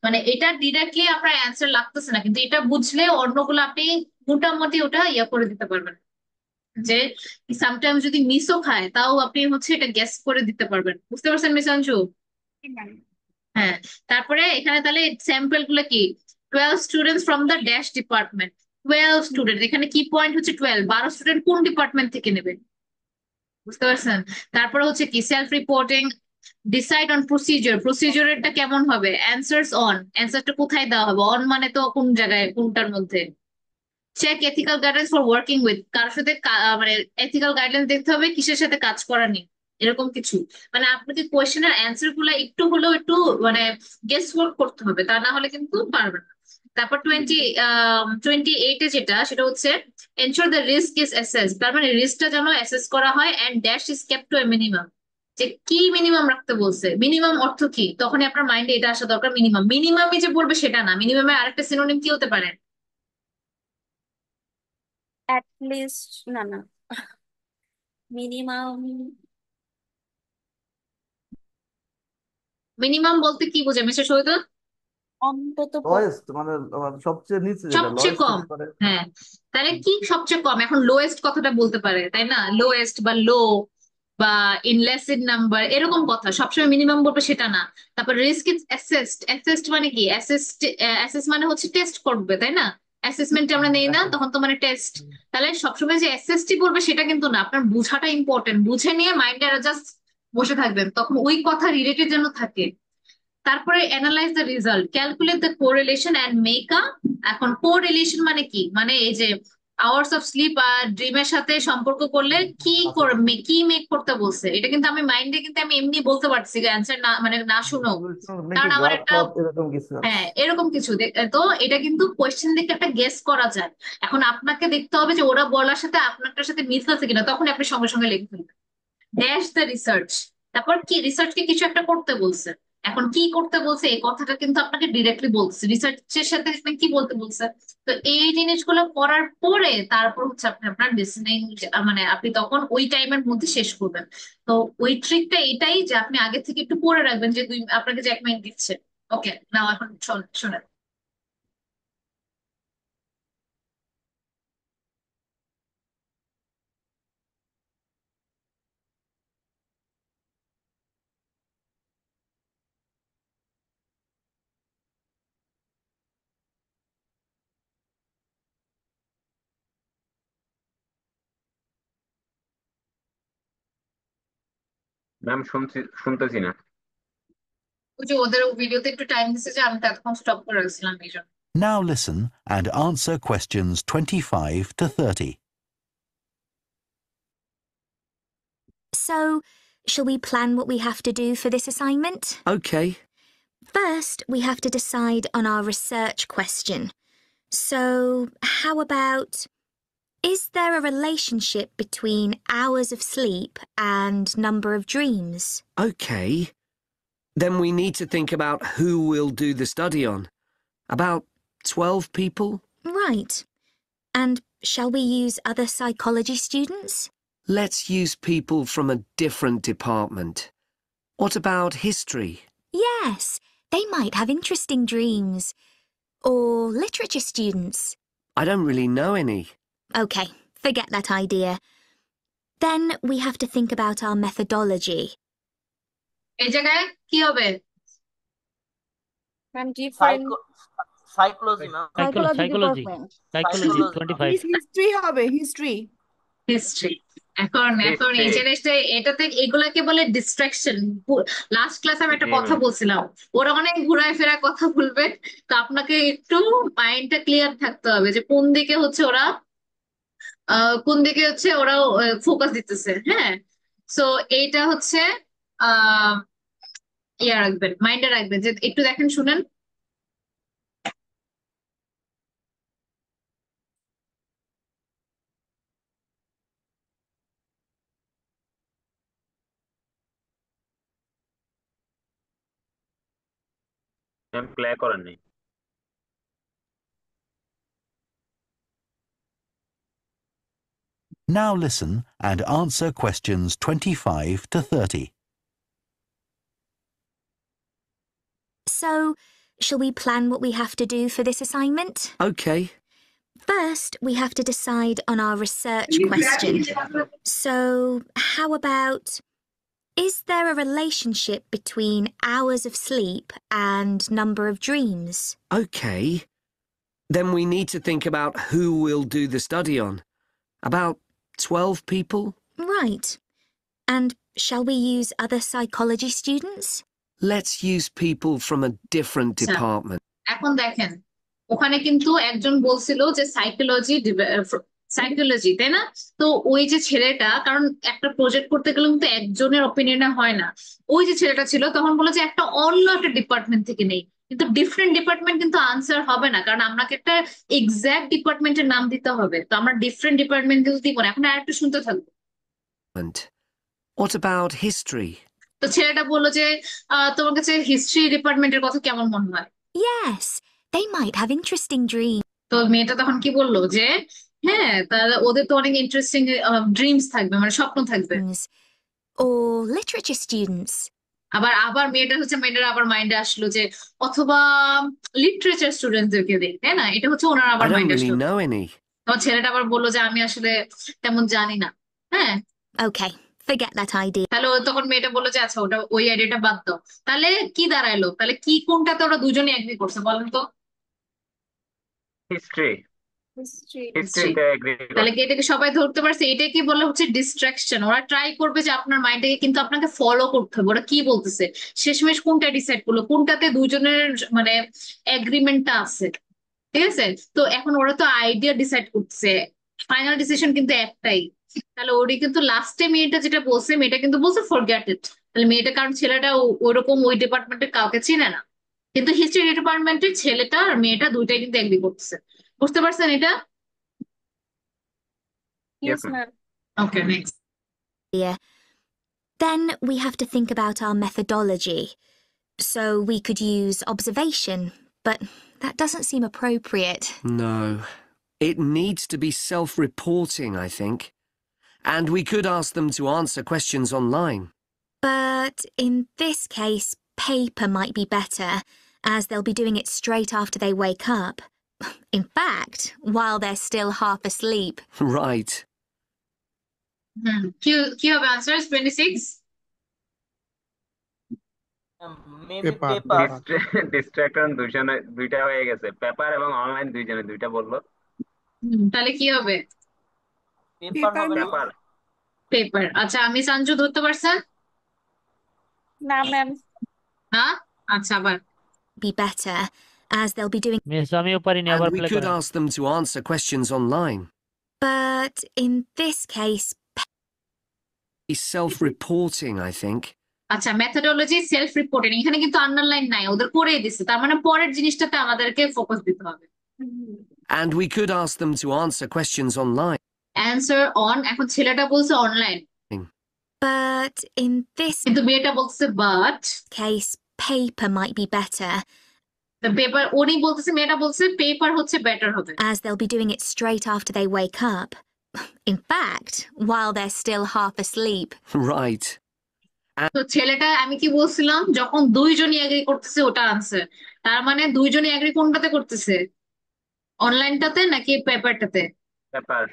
মানে এটা ডিরেক্টলি আপনার অ্যান্সার লাগতেছে না, কিন্তু এটা বুঝলে অন্যগুলো আপনি মোটামুটি ওটা ইয়া করে দিতে পারবেন। যে সামটাইমস যদি মিসও খায়, তাও আপনি হচ্ছে এটা গেস করে দিতে পারবেন। বুঝতে পারছেন মিস অঞ্জু? হ্যাঁ। তারপরে এখানে তাহলে স্যাম্পল গুলো কি, 12 students from the dash department. 12 student, এখানে কি পয়েন্ট হচ্ছে 12, 12 স্টুডেন্ট কোন ডিপার্টমেন্ট থেকে নেবে। বুঝতে পারছেন? তারপরে হচ্ছে কি self reporting, decide on procedure, প্রসিজারটা কেমন হবে, অ্যান্সার্স অন, অ্যান্সারটা কোথায় দেওয়া হবে, অন মানে তো কোন জায়গায়, কোনটার মধ্যে। Check ethical guidance for working with, কার সাথে মানে এথিক্যাল গাইডেন্স দেখতে হবে কিসের সাথে কাজ করা নিয়ে, এরকম কিছু। মানে আপনাকে কোয়েশ্চেনের অ্যান্সার গুলো একটু হলেও একটু মানে গেস ওয়ার্ক করতে হবে, তা না হলে কিন্তু পারবেন না। তারপর 28-এ যেটা, সেটা হচ্ছে ensure the risk is assess, তার মানে রিস্কটা যেন অ্যাসেস করা হয়, and dash is kept to a minimum. যে কি মিনিমাম রাখতে বলছে, মিনিমাম অর্থ কি, তখনই আপনার মাইন্ডে এটা আসা দরকার। মিনিমাম মিনিমামই যে বলবে সেটা না, মিনিমামের আরেকটা সিনোনিম কি হতে পারে? অ্যাট লিস্ট, না না, মিনিমাম, মিনিমাম বলতে কি বোঝে মিস্টার শহীদুল? অন্তত লয়েস্ট মানে সবচেয়ে নিচে যেটা সবচেয়ে লয়েস্ট কম। হতে পারে। হ্যাঁ, তাহলে কি সবচেয়ে কম? এখন লোয়েস্ট কথাটা বলতে পারে তাই না, লোয়েস্ট বা লো বা ইনলেসিড নাম্বার এরকম কথা, সবসময় মিনিমাম বলবে সেটা না। তারপর রিস্ক ইজ অ্যাসেসড, অ্যাসেসড মানে কি? অ্যাসেস মানে হচ্ছে টেস্ট করবে তাই না, অ্যাসেসমেন্ট আমরা নেই না, তখন তো মানে টেস্ট। তাহলে সবসময় যে অ্যাসেসটি বলবে সেটা কিন্তু না, আপনার বুঝাটা ইম্পর্টেন্ট, বুঝে নিয়ে মাইন্ডে জাস্ট বসে থাকবেন, তখন ওই কথা রিলেটেড যেন থাকে। তারপরে analyse the result, calculate the correlation and make a. এখন কোরিলেশন মানে কি, মানে এই যে আওয়ার্স অফ স্লিপ আর ড্রিমের সাথে সম্পর্ক করলে কি কি মেক করতে বলছে, এটা কিন্তু আমি মাইন্ডে কিন্তু আমি এমনি বলতে পারছি অ্যান্সার না, মানে না শুনো, মেক কারণ এ আমার গ্রাফ একটা, অফ এরকম কিছু আছে। হ্যাঁ এরকম কিছু তো এটা কিন্তু কোয়েশ্চেন দেখে একটা গেস করা যায়। এখন আপনাকে দেখতে হবে যে ওরা বলার সাথে আপনারটার সাথে মিল আছে কিনা, তখন আপনি সঙ্গে সঙ্গে লিখে ফেলবেন। ড্যাশ দ্য রিসার্চ, তারপর কি রিসার্চকে কিছু একটা করতে বলছে, এখন কি করতে বলছে এই কথাটা কিন্তু আপনাকে ডিরেক্টলি বলছে, রিসার্চের সাথে আপনি কি বলতে বলছে। তো এই জিনিসগুলো করার পরে তারপর হচ্ছে আপনি আপনার লিসনিং, মানে আপনি তখন ওই টাইমের মধ্যে শেষ করবেন। তো ওই ট্রিকটা এটাই যে আপনি আগে থেকে একটু পড়ে রাখবেন যে আপনাকে যে 1 মিনিট দিচ্ছে। ওকে, নাও এখন শোনেন। ম্যাম শুনতেছি না। ওই যে ওদের ভিডিওতে একটু টাইম দিচ্ছে যে আমি ততক্ষণ স্টপ করে রাখছিলাম এই জন্য। Now listen and answer questions 25 to 30. So, shall we plan what we have to do for this assignment? Okay. First, we have to decide on our research question. So, how about, is there a relationship between hours of sleep and number of dreams? Okay. Then we need to think about who we'll do the study on. About 12 people? Right. And shall we use other psychology students? Let's use people from a different department. What about history? Yes, they might have interesting dreams. Or literature students. I don't really know any. Okay, forget that idea. Then we have to think about our methodology. এই জায়গায় কি হবে? Ma'am different, psychology ma'am, psychology department. Psychology Psychology. 25। History হবে, history. History. এখন এই History। জিনিসটা এটাতে এগুলাকে বলে ডিস্ট্রাকশন। লাস্ট ক্লাসে আমি একটা জি কথা ম্যাম। বলছিলাম, ওরা অনেক ঘুরায় ফেরা কথা বলবে, তো আপনাকে একটু মাইন্ডটা ক্লিয়ার থাকতে হবে যে কোন দিকে হচ্ছে ওরা ফোকাস দিতেছে। হ্যাঁ, সো এইটা হচ্ছে আহ ইয়া রাখবেন, মাইন্ডে রাখবেন, যে একটু দেখেন শুনেন। ম্যাম প্লে করেন নাই। Now listen and answer questions 25 to 30. So, shall we plan what we have to do for this assignment? Okay. First, we have to decide on our research question. So, how about, is there a relationship between hours of sleep and number of dreams? Okay. Then we need to think about who we'll do the study on. About 12 people? Right. And shall we use other psychology students? Let's use people from a different আচ্ছা, department. এখন দেখেন ওখানে কিন্তু একজন বলছিল যে psychology তাই না, তো ওই যে ছেলেটা, কারণ একটা প্রজেক্ট করতে গেলে কিন্তু একজনের অপিনিয়নে হয় না, ওই যে ছেলেটা ছিল তখন বলে যে অন্য একটা ডিপার্টমেন্ট থেকে নেই, কিন্তু ডিফারেন্ট ডিপার্টমেন্ট কিন্তু আনসার হবে না, কারণ আপনাকে একটা এক্সাক্ট ডিপার্টমেন্টের নাম দিতে হবে, তো আমরা ডিফারেন্ট ডিপার্টমেন্ট কিন্তু দিব না। এখন আর একটু শুনতে থাকবো। What about history? তো ছেলেটা বললো যে তোমার কাছে হিস্ট্রি ডিপার্টমেন্টের কথা কেমন মনে হয়? Yes, they might have interesting dreams. তো মেয়েটা তখন কি বললো যে হ্যাঁ, তাহলে ওদের তো অনেক ইন্টারেস্টিং ড্রিমস থাকবে, মানে স্বপ্ন থাকবে। Or literature students. আবার আবার মেয়েটার আবার মাইন্ডে আসলো যে অথবা লিটারেচার স্টুডেন্টদেরকে দেখ, তাই না? এটা হচ্ছে ওনার I আবার don't মাইন্ডে really আসলো। know any. তোমার ছেলেটা আবার বললো যে আমি আসলে তেমন জানি না। হ্যাঁ, Okay, forget that idea. তাহলে তখন মেয়েটা বললো যে আচ্ছা ওটা ওই আইডিয়াটা বাদ দাও। তাহলে কি দাঁড়াইলো? তাহলে কি কোনটাতে ওরা দুজনে এগ্রি করছে বলেন তো? হিস্ট্রি হিস্ট্রি হিস্ট্রিতে এগ্রি তাহলে কি করছে। এটাকে সবাই ধরতে পারছে? এটা কি বলে হচ্ছে ডিস্ট্রাকশন। ওরা ট্রাই করবে যে আপনার মাইন্ডটাকে কিন্তু আপনাকে ফলো করতে হবে ওরা কি বলতেছে, শেষমেশ কোনটা ডিসাইড করলো, কোনটাতে দুজনের মানে এগ্রিমেন্টটা আছে। ঠিক আছে, তো এখন ওরা তো আইডিয়া ডিসাইড করছে, ফাইনাল ডিসিশন কিন্তু একটাই। তাহলে ওরই কিন্তু লাস্টে মেয়েটা যেটা বলছে, মেয়েটা কিন্তু বলছে ফরগেট ইট। তাহলে মেয়েটা, কারণ ছেলেটা ওরকম ওই ডিপার্টমেন্টের কাউকে চিনে না, কিন্তু হিস্ট্রি ডিপার্টমেন্টের ছেলেটা আর মেয়েটা দুইটাই কিন্তু এগ্রি করতেছে। বুঝতে পারছেন এটা? Yes ma'am. Okay, next. Yeah. Then we have to think about our methodology. So we could use observation, but that doesn't seem appropriate. No. It needs to be self-reporting, I think. And we could ask them to answer questions online. But in this case, paper might be better, as they'll be doing it straight after they wake up. In fact, while they're still half asleep. Right. কি হবে answer 26? Maybe Paper. paper. Distraction দুইটা হয়ে গেছে, paper এবং online দুইজনে দুইটা বললো। তাহলে কি হবে? পেপার পেপার হবে না? পেপার। পেপার। আচ্ছা, আমি সঞ্জু ধরতে পারছেন না ম্যাম। না? আচ্ছা, আবার Be better, as they'll be doing. Miss আমিও পারিনি, And আবার we প্লে could করেন। ask them to answer questions online. But in this case, Be self-reporting, I think. আচ্ছা, মেথোডোলজি সেলফ রিপোর্টিং, এখানে কিন্তু আন্ডারলাইন নাই, ওদের করেই দিছে, তার মানে পরের জিনিসটাতে আমাদেরকে ফোকাস দিতে হবে। And we could ask them to answer questions online. Answer on, এখন ছেলেটা বলছে অনলাইন, but in this কিন্তু মেয়েটা বলছে but case, paper might be better, paper. উনি বলতেছে, মেয়েটা বলছে পেপার হচ্ছে বেটার হবে। as they'll be doing it straight after they wake up. In fact, while they're still half asleep. Right. তো ছেলেটা, আমি কি বলছিলাম, যখন দুইজনই এগ্রি করতেছে ওটা আনসার। তার মানে দুইজনই এগ্রি কোনটাতে করতেছে, অনলাইনটাতে নাকি পেপারটাতে? পেপার।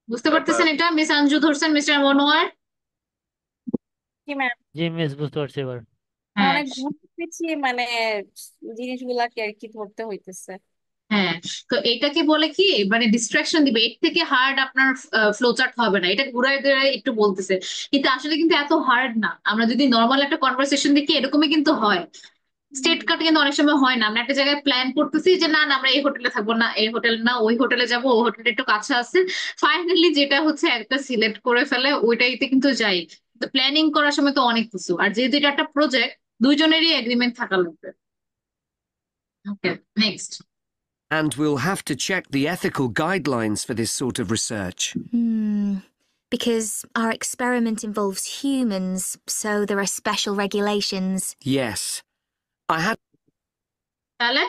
বুঝতে পারতেছেন এটা? মিস আঞ্জু ধরছেন, মিস্টার মনোয়ার? কি ম্যাম? জি মিস, বুঝতে পারছি এবার। হ্যাঁ, অনেক ঘুরে পেঁচিয়ে মানে জিনিসগুলাকে আর কি ধরতে হইতেছে। হ্যাঁ। তো এটাকে বলে কি, মানে ডিস্ট্রাকশন দিবে, এর থেকে হার্ড আপনার ফ্লোচার্ট হবে না। এটা ঘুরায় ঘুরায় একটু বলতেছে, কিন্তু আসলে কিন্তু এত হার্ড না। আমরা যদি নর্মাল একটা কনভারসেশন দেখি এরকমই কিন্তু হয়। স্টেট কাট কিন্তু অনেক সময় হয় না, আমরা একটা জায়গায় প্ল্যান করতেছি যে না না আমরা এই হোটেলে থাকবো না, এই হোটেল না, ওই হোটেলে যাবো, ওই হোটেলটা একটু কাছে আছে, ফাইনালি যেটা হচ্ছে একটা সিলেক্ট করে ফেলে ওইটাইতে কিন্তু যাই। তো প্ল্যানিং করার সময় তো অনেক কিছু, আর যেহেতু এটা একটা প্রজেক্ট, দুইজনেরই এগ্রিমেন্ট থাকা লাগবে। ওকে, next. And we'll have to check the ethical guidelines for this sort of research. Because our experiment involves humans, so there are special regulations. Yes. I had তাহলে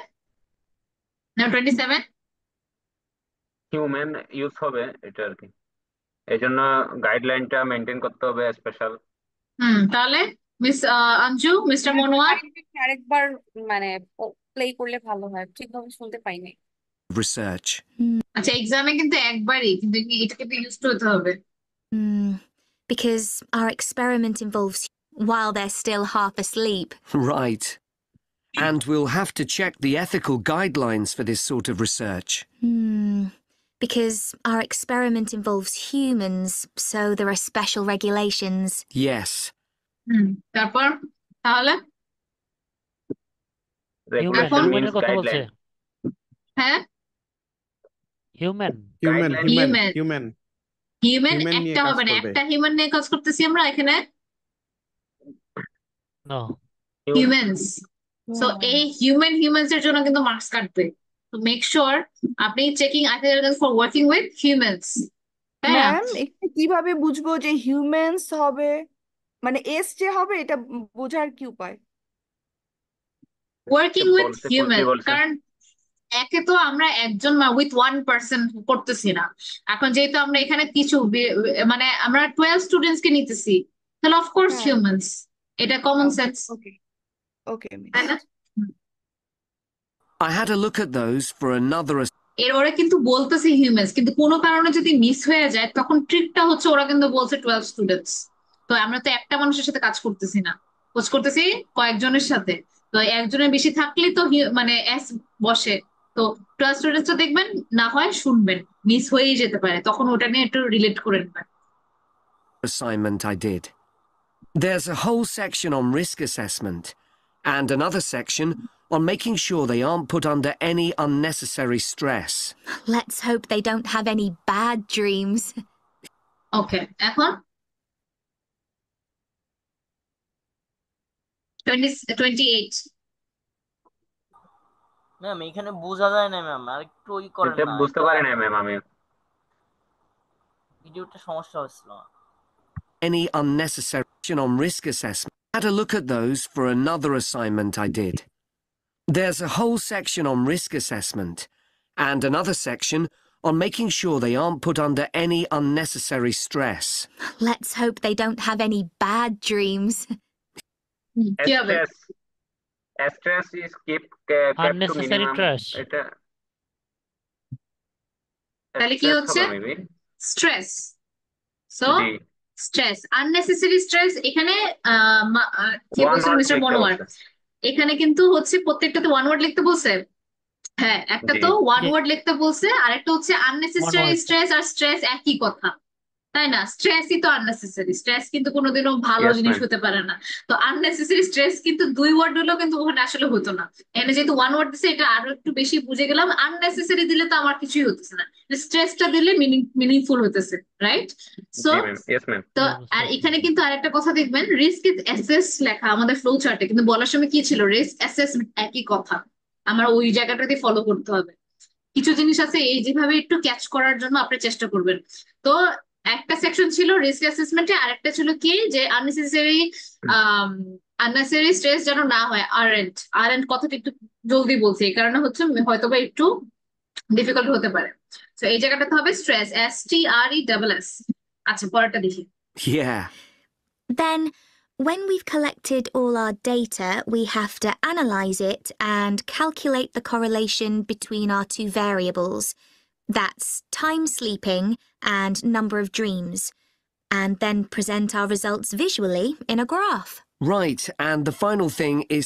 নাও 27। হিউম্যান ইউজ হবে এটা আর কি, এই জন্য গাইডলাইনটা maintain করতে হবে স্পেশাল। তাহলে miss Anju, mister Monowar? আরেকবার মানে প্লে করলে ভালো হয়, ঠিকভাবে শুনতে পাইনি। research. আচ্ছা, এক্সামে কিন্তু একবারই, কিন্তু এটাকে তো ইউজ করতে হবে। Because our experiment involves while they're still half asleep. Right. And we'll have to check the ethical guidelines for this sort of research. Because our experiment involves humans, so there are special regulations. Yes. তারপর তাহলে regulation means কথা বলছে। Guideline. হ্যাঁ, human human একটা হবে না, একটা human নিয়ে কাজ করতেছি আমরা এখানে, নো হিউম্যানস। সো এই হিউম্যানস এর জন্য কিন্তু মার্কস কাটবে। তো মেক শিওর আপনি checking for working with humans. Ma'am, এখানে কিভাবে বুঝবো যে হিউম্যানস হবে, মানে এস যে হবে এটা বোঝার কি উপায়? ওয়ার্কিং উইথ বলছে কি হিউম্যান, বলছে? কারণ একে তো আমরা একজন উইথ ওয়ান পার্সন করতেছি না। এখন যেহেতু আমরা এখানে কিছু মানে আমরা 12 স্টুডেন্টস কে নিতেছি, তাহলে অফকোর্স হ্যাঁ, হিউম্যানস, এটা কমন সেন্স, ওকে ওকে মিস। তাই না? I had a look at those for another এর ওরা কিন্তু বলতেছে হিউম্যানস, কিন্তু কোনো কারণে যদি মিস হয়ে যায় তখন ট্রিকটা হচ্ছে ওরা কিন্তু বলছে 12 স্টুডেন্টস। তো আমরা তো একটা মানুষের সাথে কাজ করতেছি না, কাজ করতেছি কয়েকজনের সাথে। তো একজনের বেশি থাকলে তো মানে এস বসে। তো 12 স্টুডেন্টস দেখবেন, না হয় শুনবেন, মিস হয়েই যেতে পারে, তখন ওটা নিয়ে একটু রিলেট করে নেবেন। assignment I did. There's a whole section on risk assessment and another section on making sure they aren't put under any unnecessary stress. Let's hope they don't have any bad dreams. ওকে, এখন 28। Ma'am এখানে বোঝা যায় না ma'am, আর একটু করেন এটা না, বুঝতে পারি না ম্যাম আমি। ভিডিওটা সমস্যা হচ্ছিল। Any unnecessary action on risk assessment. Had a look at those for another assignment I did. There's a whole section on risk assessment and another section on making sure they aren't put under any unnecessary stress. Let's hope they don't have any bad dreams. কি হবে? Stress is kept to unnecessary minimum. trash. এটা তাহলে কি stress হচ্ছে? হবে maybe. Stress. So জি, stress, unnecessary stress. এখানে কি one বলছিল ওয়ার্ড মিস্টার লিখতে মনোয়ার? বলছে। এখানে কিন্তু হচ্ছে প্রত্যেকটাতে ওয়ান ওয়ার্ড লিখতে বলছে। হ্যাঁ, একটা জি তো ওয়ান জি, ওয়ার্ড লিখতে বলছে, আর একটা হচ্ছে one আননেসেসারি word. স্ট্রেস আর স্ট্রেস একই কথা, তাই না? স্ট্রেসই তো আননেসেসারি, স্ট্রেস কিন্তু কোনোদিনও ভালো ইয়েস জিনিস ম্যাম। হতে পারে না। তো আননেসেসারি স্ট্রেস কিন্তু 2 ওয়ার্ড হলেও কিন্তু ওখানে আসলে হতো না। এখানে যেহেতু ওয়ান ওয়ার্ড দিছে, এটা আরো একটু বেশি বুঝে গেলাম। আননেসেসারি দিলে তো আমার কিছুই হতেছে না, স্ট্রেসটা দিলে মিনিংফুল হতেছে, রাইট? সো জি ম্যাম, ইয়েস ম্যাম। তো Yeah, আর yes, এখানে ma'am. কিন্তু আরেকটা কথা দেখবেন, রিস্ক ইজ অ্যাসেস লেখা আমাদের ফ্লো চার্টে, কিন্তু বলার সময় কি ছিল? রিস্ক অ্যাসেসমেন্ট, একই কথা। আমার ওই জায়গাটাতে ফলো করতে হবে। কিছু জিনিস আছে এই যেভাবে একটু ক্যাচ করার জন্য আপনি চেষ্টা করবেন। তো একটা সেকশন ছিল রিস্ক অ্যাসেসমেন্টে, আর একটা ছিল কি যে আননেসেসারি স্ট্রেস যেন না হয়। আরএন্ড কথাটা একটু জলদি বলছি, এই কারণে হচ্ছে হয়তোবা একটু ডিফিকাল্ট হতে পারে। তো এই জায়গাটাতে হবে স্ট্রেস, STRESS। আচ্ছা, পরেরটা দেখি। Yeah. Then, when we've collected all our data, we have to analyze it and calculate the correlation between our two variables. That's time sleeping and number of dreams, and then present our results visually in a graph. Right, and the final thing is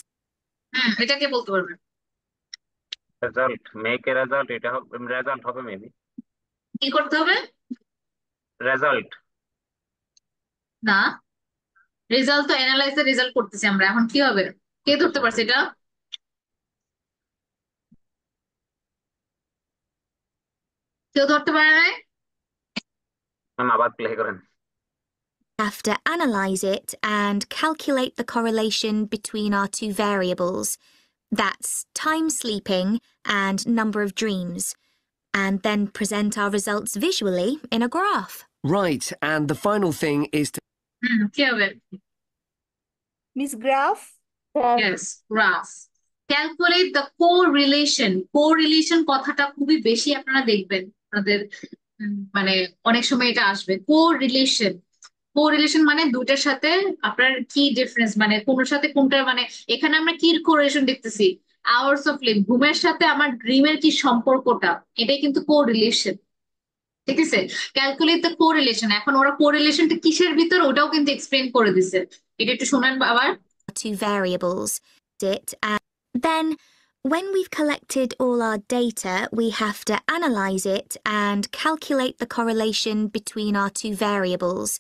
এটা কে বলতে পারবে? Result, make a result, এটা হবে result হবে maybe. কি করতে হবে? Result. না, রেজাল্ট তো অ্যানালাইজের রেজাল্ট করতেছি আমরা, এখন কি হবে? কে ধরতে পারছে এটা? কেউ ধরতে পারে নাই? ম্যাম আবার প্লে করেন। Have to analyze it and calculate the correlation between our two variables. That's time sleeping and number of dreams, and then present our results visually in a graph. right, and the final thing is to কি হবে? Miss graph. Yes, graph. Calculate the correlation. Correlation কথাটা খুবই বেশি আপনারা দেখবেন আপনাদের মানে অনেক সময় এটা আসবে। কোরিলেশন মানে দুইটার সাথে আপনার কি ডিফারেন্স, মানে কোনটার সাথে কোনটা, মানে এখানে আমরা কি কোরিলেশন দেখতেছি? আওয়ার্স অফ স্লিপ, ঘুমের সাথে আমার ড্রিমের কি সম্পর্কটা, এটাই কিন্তু কোরিলেশন। ঠিক আছে, ক্যালকুলেট দ্য কোরিলেশন। এখন ওরা কোরিলেশনটা কিসের ভিতর ওটাও কিন্তু এক্সপ্লেন করে দিছে, এটা একটু শোনেন আবার। Two variables. And then, when we've collected all our data, we have to analyze it and calculate the correlation between our two variables.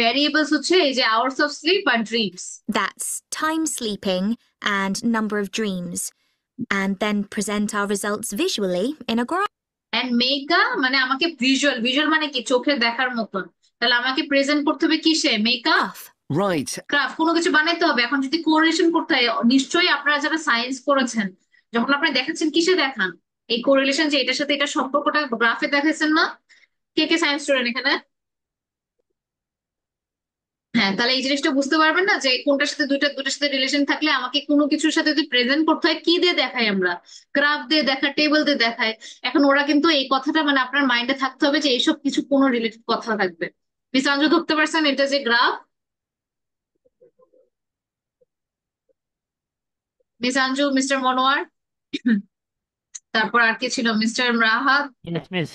Variables হচ্ছে এই যে আওয়ার্স অফ স্লিপ আর dreams. That's time sleeping and number of dreams, and then present our results visually in a graph. And make a মানে আমাকে visual মানে কি? চোখে দেখার মতন। তাহলে আমাকে প্রেজেন্ট করতে হবে কিসে? মেকা right, গ্রাফ, কোনো কিছু বানাইতে হবে। এখন যদি কোরিলেশন করতে হয়, নিশ্চয়ই আপনারা যারা সায়েন্স করেছেন, যখন আপনি দেখাচ্ছেন কিসে দেখান? এই কোরিলেশন যে এটার সাথে এটা সম্পর্কটা গ্রাফে দেখাচ্ছেন না? কে কে সায়েন্স স্টুডেন্ট এখানে? হ্যাঁ, তাহলে এই জিনিসটা বুঝতে পারবেন না যে কোনটার সাথে দুটার সাথে রিলেশন থাকলে আমাকে কোনো কিছুর সাথে যদি প্রেজেন্ট করতে হয় কি দিয়ে দেখাই আমরা, গ্রাফ দিয়ে দেখায়, টেবিল দিয়ে দেখায়। এখন ওরা কিন্তু এই কথাটা মানে আপনার মাইন্ডে থাকতে হবে যে এইসব কিছু কোনো রিলেটেড কথা থাকবে। মিস আঞ্জু ধরতে পারছেন এটা যে graph? Miss Anju, mister Monowar, তারপর আর কি ছিল, মিস্টার রাহাত, ইয়েস মিস,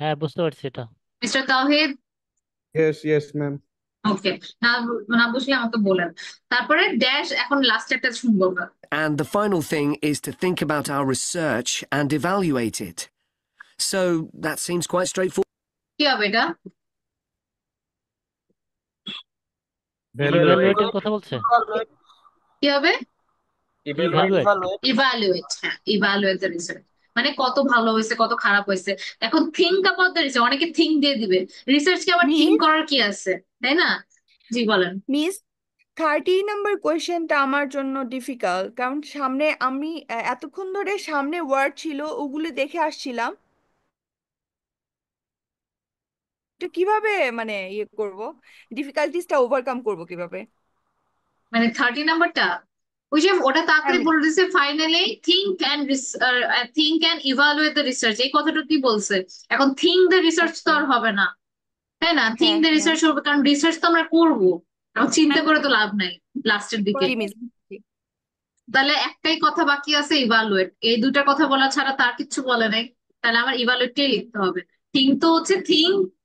হ্যাঁ বুঝতে পারছি এটা। মিস্টার তাওহিদ? Yes, ma'am. ওকে, না না বুঝলে আমাকে বলেন। তারপরে ড্যাশ, এখন লাস্ট একটা শুনবো আমরা। And the final thing is to think about our research and evaluate it. So that seems quite straightforward. কি হবে এটা? ইভ্যালুয়েটের কথা বলছে। কি হবে? ইভ্যালুয়েট। ইভালুয়েট, হ্যাঁ, ইভালুয়েট দ্য রিসার্চ, মানে কত ভালো হয়েছে কত খারাপ হয়েছে। এখন থিঙ্ক অ্যাবাউট দ্য রিসার্চ, অনেকে থিঙ্ক দিয়ে দিবে, রিসার্চকে আবার থিঙ্ক মিস করার কি আছে, তাই না? জি বলেন। মিস 30 নাম্বার কোয়েশ্চেনটা আমার জন্য ডিফিকাল্ট, কারণ সামনে আমি এতক্ষণ ধরে সামনে ওয়ার্ড ছিল ওগুলো দেখে আসছিলাম। তো কিভাবে মানে ইয়ে করব, ডিফিকাল্টিসটা ওভারকাম করব কিভাবে? মানে 30 নাম্বারটা ওই যে ওটা হ্যাঁ তাড়াতাড়ি মিস। বলে দিছে, finally think and evaluate the research, এই কথাটা কি বলছে। এখন থিঙ্ক দ্য রিসার্চ তো আচ্ছা। আর হবে না, তাই না? থিঙ্ক হ্যাঁ দ্য হ্যাঁ রিসার্চ হবে, কারণ রিসার্চ তো আমরা করবো, এখন চিন্তা করে তো লাভ নাই লাস্টের দিকে। জি মিস। তাহলে একটাই কথা বাকি আছে, ইভালুয়েট। এই দুটা কথা বলা ছাড়া তার কিছু বলে নাই, তাহলে আমার ইভালুয়েটটাই লিখতে হবে। থিঙ্ক তো হচ্ছে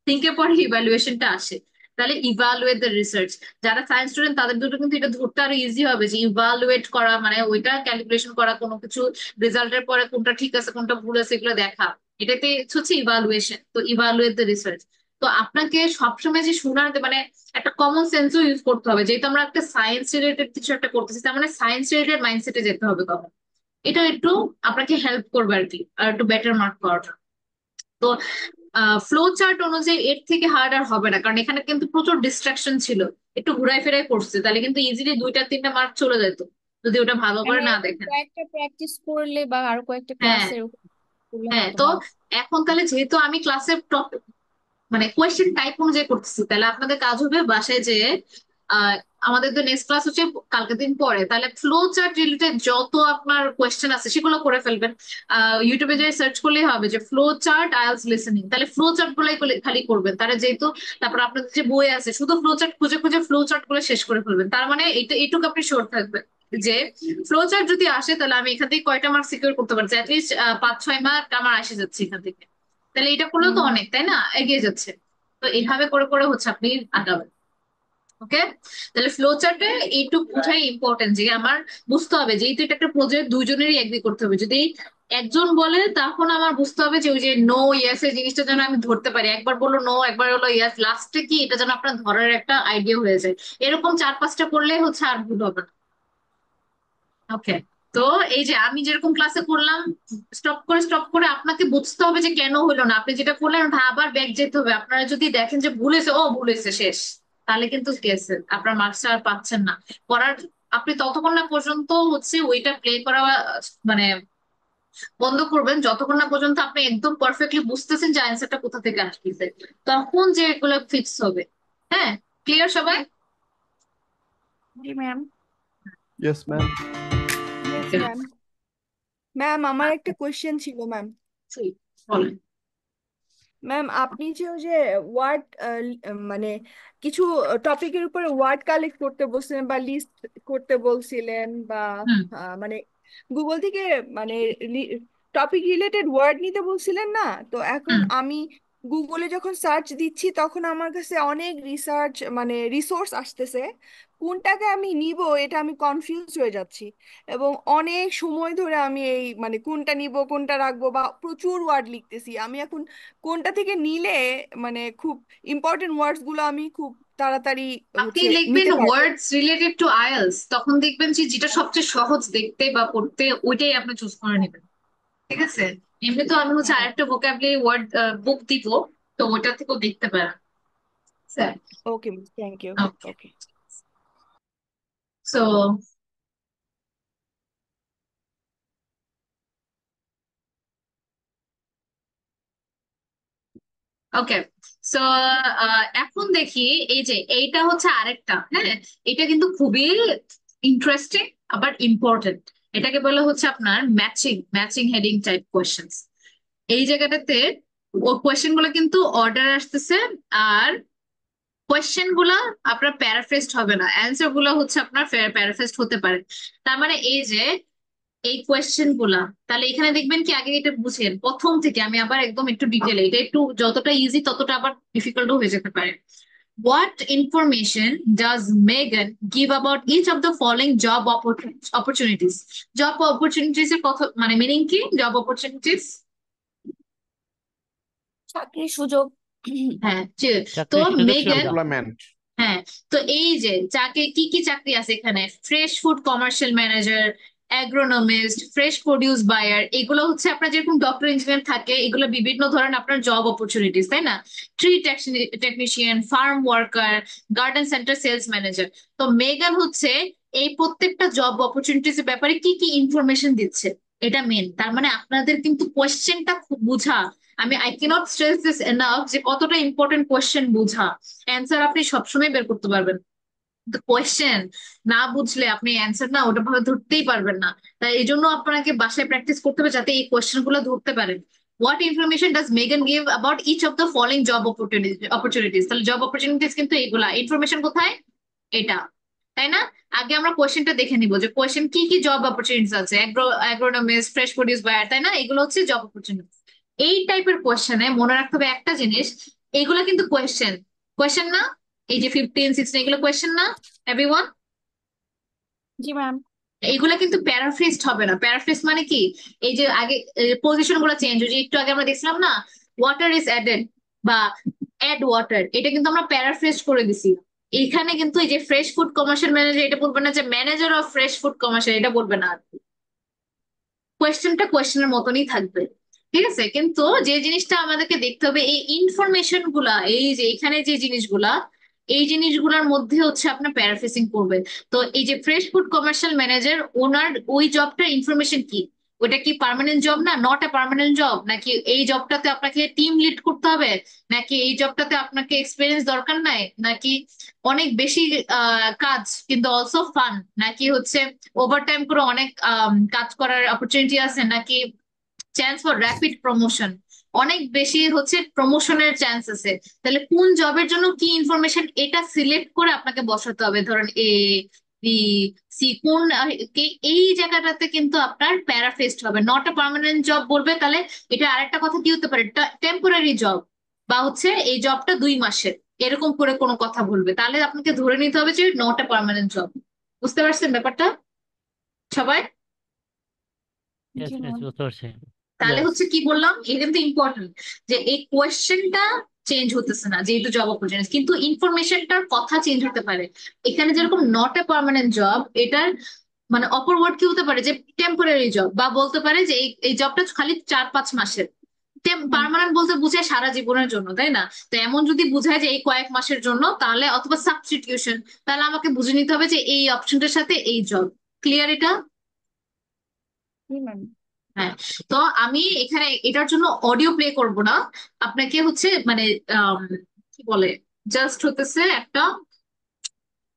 থিঙ্কের পরে ইভালুয়েশনটা আসে, তাহলে ইভালুয়েট দ্য রিসার্চ। যারা সায়েন্স স্টুডেন্ট তাদের দুটো কিন্তু এটা ধরতে আরো ইজি হবে, যে ইভালুয়েট করা মানে ওইটা ক্যালিকুলেশন করা, কোনো কিছু রেজাল্টের পরে কোনটা ঠিক আছে কোনটা ভুল আছে এগুলো দেখা, এটাতে হচ্ছে ইভালুয়েশন। তো ইভালুয়েট দ্য রিসার্চ, তো আপনাকে সবসময় যে শোনার মানে একটা কমন সেন্সও ইউজ করতে হবে, যেহেতু আমরা একটা সায়েন্স রিলেটেড কিছু একটা করতেছি, তার মানে সায়েন্স রিলেটেড মাইন্ডসেটে যেতে হবে তখন। এটা একটু আপনাকে হেল্প করবে আর কি, আর একটু বেটার মার্ক পাওয়াটা। তো ফ্লো চার্ট অনুযায়ী এর থেকে হার্ড আর হবে না, কারণ এখানে কিন্তু প্রচুর ডিস্ট্রাকশন ছিল, একটু ঘুরাই ফেরাই করছে, তাহলে কিন্তু ইজিলি 2-3টা মার্ক চলে যেত যদি ওটা ভালো করে মানে না এরকম দেখেন। কয়েকটা প্র্যাকটিস করলে বা আরো কয়েকটা হ্যাঁ, ক্লাসের করলে হ্যাঁ, হয়তো তো বা। এখন তাহলে যেহেতু আমি ক্লাসের মানে কোয়েশ্চেন টাইপ অনুযায়ী করতেছি, তাহলে আপনাদের কাজ হবে বাসায় যে আহ আমাদের তো নেক্সট ক্লাস হচ্ছে কালকে দিন পরে, তাহলে ফ্লো চার্ট রিলেটেড যত আপনার কোয়েশ্চেন আছে সেগুলো করে ফেলবেন। ইউটিউবে যে সার্চ করলেই হবে যে ফ্লো চার্ট আইএলটিএস লিসেনিং, তাহলে ফ্লো চার্ট গুলাই খালি করবেন তারা, যেহেতু তারপর আপনাদের যে বই আছে শুধু ফ্লো চার্ট খুঁজে খুঁজে ফ্লো চার্ট গুলো শেষ করে ফেলবেন, তার মানে এইটুকু আপনি শিওর থাকবেন যে ফ্লো চার্ট যদি আসে তাহলে আমি এখান থেকে কয়টা মার্ক সিকিউর করতে পারছি, অ্যাটলিস্ট 5-6 মার্ক আমার আসে যাচ্ছে এখান থেকে। তাহলে এটা করলেও তো অনেক, তাই না, এগিয়ে যাচ্ছে। তো এইভাবে করে করে হচ্ছে আপনি আগাবেন। ওকে, তাহলে ফ্লো চার্টে এইটুকু বোঝাই ইম্পর্টেন্ট যে আমার বুঝতে হবে, যেহেতু এটা একটা প্রজেক্ট দুইজনেরই এগ্রি করতে হবে। যদি একজন বলে তখন আমার বুঝতে হবে যে ওই যে নো ইয়েস এর জিনিসটা যেন আমি ধরতে পারি, একবার বললো নো একবার হলো ইয়েস, লাস্টে কি এটা যেন আপনার ধরার একটা আইডিয়া হয়ে যায়। এরকম 4-5টা করলে হচ্ছে আর ভুল হবে না। ওকে, তো এই যে আমি যেরকম ক্লাসে করলাম, স্টপ করে আপনাকে বুঝতে হবে যে কেন হলো না, আপনি যেটা করলেন ওটা আবার ব্যাক যেতে হবে। আপনারা যদি দেখেন যে ভুলেছে, ও ভুলেছে শেষ, তাহলে কিন্তু গেছে, আপনার মার্কস আর পাচ্ছেন না। পড়ার আপনি ততক্ষণ না পর্যন্ত হচ্ছে ওইটা প্লে করা মানে বন্ধ করবেন, যতক্ষণ না পর্যন্ত আপনি একদম পারফেক্টলি বুঝতেছেন যে অ্যান্সারটা কোথা থেকে আসতেছে, তখন যে এগুলো ফিক্স হবে। হ্যাঁ, ক্লিয়ার সবাই? জি ma'am. Yes, ma'am. Yes ma'am. Ma'am আমার একটা কোয়েশ্চেন ছিল ম্যাম। বলেন। ম্যাম আপনি যে ওই যে ওয়ার্ড মানে কিছু টপিকের উপরে ওয়ার্ড কালেক্ট করতে বলছিলেন বা লিস্ট করতে বলছিলেন বা হুম, মানে গুগল থেকে মানে টপিক রিলেটেড ওয়ার্ড নিতে বলছিলেন না? তো এখন হুম। আমি গুগলে যখন সার্চ দিচ্ছি তখন আমার কাছে অনেক রিসার্চ মানে রিসোর্স আসতেছে, কোনটাকে আমি নিব এটা আমি কনফিউজ হয়ে যাচ্ছি। এবং অনেক সময় ধরে আমি এই মানে কোনটা নিব কোনটা রাখবো বা প্রচুর ওয়ার্ড লিখতেছি আমি এখন, কোনটা থেকে নিলে মানে খুব ইম্পর্টেন্ট ওয়ার্ডস গুলো আমি খুব তাড়াতাড়ি আপনি হচ্ছে লিখবেন নিতে পারবো। ওয়ার্ডস রিলেটেড টু আইএলটিএস, তখন দেখবেন যে যেটা সবচেয়ে সহজ দেখতে বা পড়তে ওইটাই আপনি চুজ করে নেবেন। ঠিক আছে, এমনি তো আমি হচ্ছে হ্যাঁ। আরেকটা ভোকাবুলারি ওয়ার্ড বুক দিব, তো ওইটা থেকেও দেখতে পারেন। Sir, okay thank you. Okay, okay. So okay, so এখন দেখি এই যে এইটা হচ্ছে আরেকটা, হ্যাঁ, এটা কিন্তু খুবই ইন্টারেস্টিং আবার ইম্পর্টেন্ট। এটাকে বলে হচ্ছে আপনার matching matching heading type questions. এই জায়গাটাতে ও কোয়েশ্চেন গুলো কিন্তু অর্ডার আসতেছে, আর কোয়েশ্চেন গুলা আপনার প্যারাফ্রেজড হবে না, অ্যান্সার গুলো হচ্ছে আপনার প্যারাফ্রেজড হতে পারে। তার মানে এই যে এই কোয়েশ্চেন গুলা, তাহলে এখানে দেখবেন কি আগে এটা বুঝেন প্রথম থেকে, আমি আবার একদম একটু ডিটেলে, এটা একটু যতটা ইজি ততটা আবার ডিফিকাল্টও হয়ে যেতে পারে। What information does Megan give about each of the following job opportunities? Job opportunities এর কথা মানে মিনিং কি জব অপরচুনিটিস? চাকরির সুযোগ। হ্যাঁ, তো চাকরির সুযোগ মেগান, সুবিধা। Employment. হ্যাঁ, তো এই যে চাকরি কি কি চাকরি আছে এখানে, fresh food commercial manager, agronomist, fresh produce buyer, এগুলো হচ্ছে আপনার যেরকম ডক্টর ইঞ্জিনিয়ার থাকে, এগুলো বিভিন্ন ধরনের আপনার জব অপরচুনিটিস, তাই না? Tree technician, farm worker, garden centre sales manager. তো মেগান হচ্ছে এই প্রত্যেকটা জব অপরচুনিটিস এর ব্যাপারে কি কি ইনফরমেশন দিচ্ছে, এটা মেন। তার মানে আপনাদের কিন্তু কোয়েশ্চেনটা খুব বুঝা, I cannot stress this enough যে কতটা ইম্পর্টেন্ট কোয়েশ্চেন বুঝা। অ্যান্সার আপনি সবসময় বের করতে পারবেন, কিন্তু কোয়েশ্চেন না বুঝলে আপনি অ্যান্সার না ওটা ভাবে ধরতেই পারবেন না। তাই এই জন্য আপনাকে বাসায় প্র্যাকটিস করতে হবে যাতে এই কোয়েশ্চেন গুলো ধরতে পারেন। What information does Megan give about each of the following job opportunities? তাহলে জব অপরচুনিটিস কিন্তু এইগুলা, ইনফরমেশন কোথায়, এটা, তাই না? আগে আমরা কোয়েশ্চেনটা দেখে নিব যে কোয়েশ্চেন কি কি জব অপরচুনিটিস আছে, অ্যাগ্রোনমিস্ট, ফ্রেশ প্রডিউস বায়ার, তাই না? এগুলো হচ্ছে জব অপরচুনিটিস। এই টাইপের কোয়েশ্চেনে মনে রাখতে হবে একটা জিনিস, এগুলা কিন্তু কোয়েশ্চেন, কোয়েশ্চেন না? এই যে 15, 16 এগুলো কোয়েশ্চেন না এভরিওয়ান? জি ম্যাম। এগুলা কিন্তু প্যারাফ্রেজড হবে না। প্যারাফ্রেজ মানে কি, এই যে আগে পজিশন গুলো চেঞ্জ হয়েছে, একটু আগে আমরা দেখছিলাম না, ওয়াটার ইজ অ্যাডেড বা অ্যাড ওয়াটার, এটা কিন্তু আমরা প্যারাফ্রেজ করে দিছি। এখানে কিন্তু এই যে ফ্রেশ ফুড কমার্শিয়াল ম্যানেজার, এটা বলবে না যে manager of fresh food commercial, এটা বলবে না। কোয়েশ্চেনটা কোয়েশ্চেনের মতনই থাকবে, ঠিক আছে? কিন্তু যে জিনিসটা আমাদেরকে দেখতে হবে, এই ইনফরমেশন গুলা, এই যে এখানে যে জিনিসগুলা, এই জিনিসগুলোর মধ্যে হচ্ছে আপনার প্যারাফ্রেজিং করবে। তো এই যে ফ্রেশ ফুড কমার্শিয়াল ম্যানেজার, ওনার ওই জবটার ইনফরমেশন কি, ওটা কি পার্মানেন্ট জব না, নট এ পার্মানেন্ট জব, নাকি এই জবটাতে আপনাকে টিম লিড করতে হবে, নাকি এই জবটাতে আপনাকে এক্সপিরিয়েন্স দরকার নাই, নাকি অনেক বেশি কাজ কিন্তু অলসো ফান, নাকি হচ্ছে ওভারটাইম করে অনেক কাজ করার অপরচুনিটি আছে, নাকি চান্স ফর র্যাপিড প্রমোশন, অনেক বেশি হচ্ছে প্রমোশনের চান্স আছে। তাহলে কোন জবের জন্য কি ইনফরমেশন, এটা সিলেক্ট করে আপনাকে বসাতে হবে। ধরেন এ, বি, সি, কোন এই জায়গাটাতে কিন্তু আপনার প্যারাফ্রেজড হবে। নট আ পার্মানেন্ট জব বলবে, তাহলে এটা আরেকটা কথা কি হতে পারে, টেম্পোরারি জব, বা হচ্ছে এই জবটা 2 মাসের, এরকম করে কোনো কথা বলবে, তাহলে আপনাকে ধরে নিতে হবে যে নট আ পার্মানেন্ট জব। বুঝতে পারছেন ব্যাপারটা সবাই? Yes, জি yes, ম্যাম। বুঝতে পারছি। তাহলে Yes. হচ্ছে কি বললাম, এটা কিন্তু ইম্পর্টেন্ট যে এই কোয়েশ্চেনটা চেঞ্জ হতেছে না যেহেতু জব অপরচুনিটি, কিন্তু ইনফরমেশনটার কথা চেঞ্জ হতে পারে। এখানে যেরকম নট এ পার্মানেন্ট জব, এটার মানে অপর ওয়ার্ড কি হতে পারে, যে টেম্পোরারি জব, বা বলতে পারে যে এই জবটা খালি 4-5 মাসের। পার্মানেন্ট বলতে বুঝায় সারা জীবনের জন্য, তাই না? তো এমন যদি বুঝায় যে এই কয়েক মাসের জন্য, তাহলে অথবা সাবস্টিটিউশন, তাহলে আমাকে বুঝে নিতে হবে যে এই অপশনটার সাথে এই জব। ক্লিয়ার এটা? জি ম্যাম। হ্যাঁ। তো আমি এখানে এটার জন্য অডিও প্লে করব না, আপনাকে হচ্ছে মানে কি বলে, জাস্ট হতেছে একটা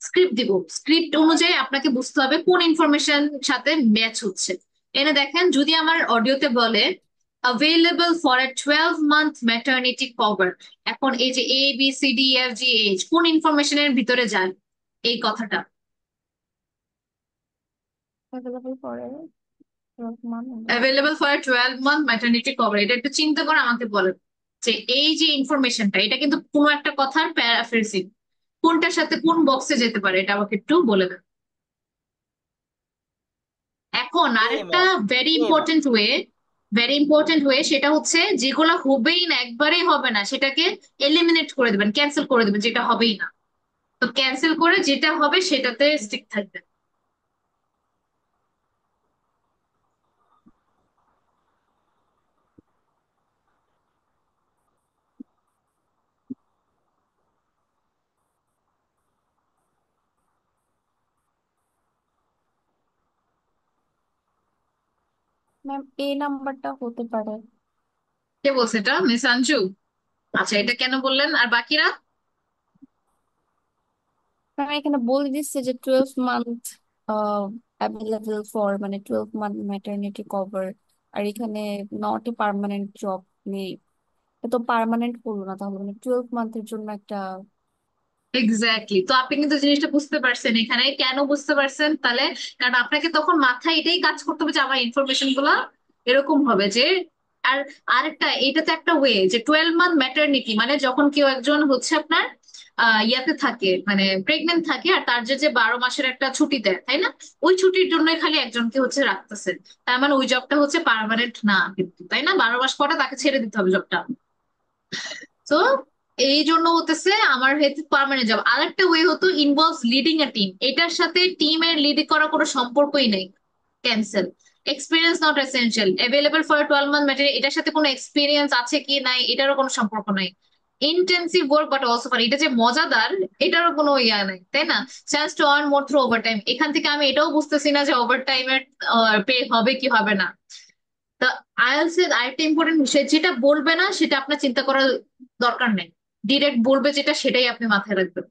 স্ক্রিপ্ট দিব, স্ক্রিপ্ট অনুযায়ী আপনাকে বুঝতে হবে কোন ইনফরমেশন সাথে ম্যাচ হচ্ছে। এনে দেখেন, যদি আমার অডিওতে বলে available for a 12-month maternity cover, এখন এই যে ABCDEFGH কোন ইনফরমেশনের ভিতরে যায় এই কথাটা? Available for 12 month। Available for 12-month maternity cover, এটা একটু চিন্তা করে আমাকে বলেন যে এই যে ইনফরমেশনটা, এটা কিন্তু কোনো একটা কথার প্যারাফ্রেজিং, কোনটার সাথে কোন বক্সে যেতে পারে, এটা আমাকে একটু বলে দেন। এখন এ আরেকটা ম্যাম, ভেরি এ ma'am. Important way, very important way, সেটা হচ্ছে যেগুলো হবেই না, একবারেই হবে না, সেটাকে এলিমিনেট করে দেবেন, ক্যান্সেল করে দেবেন, যেটা হবেই না। তো ক্যান্সেল করে যেটা হবে সেটাতে স্টিক থাকবেন। ম্যাম এই নাম্বারটা হতে পারে। কে বলছে এটা, মিস আঞ্জু? আচ্ছা, এটা কেন বললেন? আর বাকিরা? আমি এখানে বলে দিচ্ছে যে 12 মান্থ অ্যাভেলেবল ফর মানে 12 মান্থ ম্যাটারনিটি কভার। আর এখানে নট এ পার্মানেন্ট জব নেই, তো পার্মানেন্ট করলো না তাহলে মানে 12 মান্থের জন্য একটা। এক্স্যাক্টলি। তো আপনি কিন্তু জিনিসটা বুঝতে পারছেন এখানে, কেন বুঝতে পারছেন তাহলে? কারণ আপনাকে তখন মাথায় এটাই কাজ করতে হবে যে আমার ইনফরমেশন গুলা এরকম হবে যে, আর আরেকটা এটা তো একটা ওয়ে যে 12 মান্থ ম্যাটারনিটি মানে যখন কেউ একজন হচ্ছে আপনার ইয়াতে থাকে মানে প্রেগনেন্ট থাকে, আর তার যে যে 12 মাসের একটা ছুটি দেয় তাই না, ওই ছুটির জন্যই খালি একজনকে হচ্ছে রাখতেছে। তার মানে ওই জবটা হচ্ছে পার্মানেন্ট না কিন্তু, তাই না? 12 মাস পরে তাকে ছেড়ে দিতে হবে জবটা। তো এই জন্য হতেছে আমার হেতে পার্মানেন্ট জব। আরেকটা ওয়ে হতো ইনভলভস লিডিং এ টিম, এটার সাথে টিমের লিড করার কোনো সম্পর্কই নেই। Cancel. Experience not essential, available for 12 month material, এটার সাথে কোনো এক্সপিরিয়েন্স আছে কি নাই এটারও কোনো সম্পর্ক নাই। Intensive work but also fun, এটা যে মজাদার এটারও কোনো ইয়া নাই, তাই না? Chance to earn more through over time, এখান থেকে আমি এটাও বুঝতেছি না যে ওভার টাইমের পে হবে কি হবে না। তা আইএলটিএস এর আরেকটা ইম্পর্টেন্ট বিষয়, যেটা বলবে না সেটা আপনার চিন্তা করার দরকার নেই, ডিরেক্ট বলবে যেটা সেটাই আপনি মাথায় রাখবেন।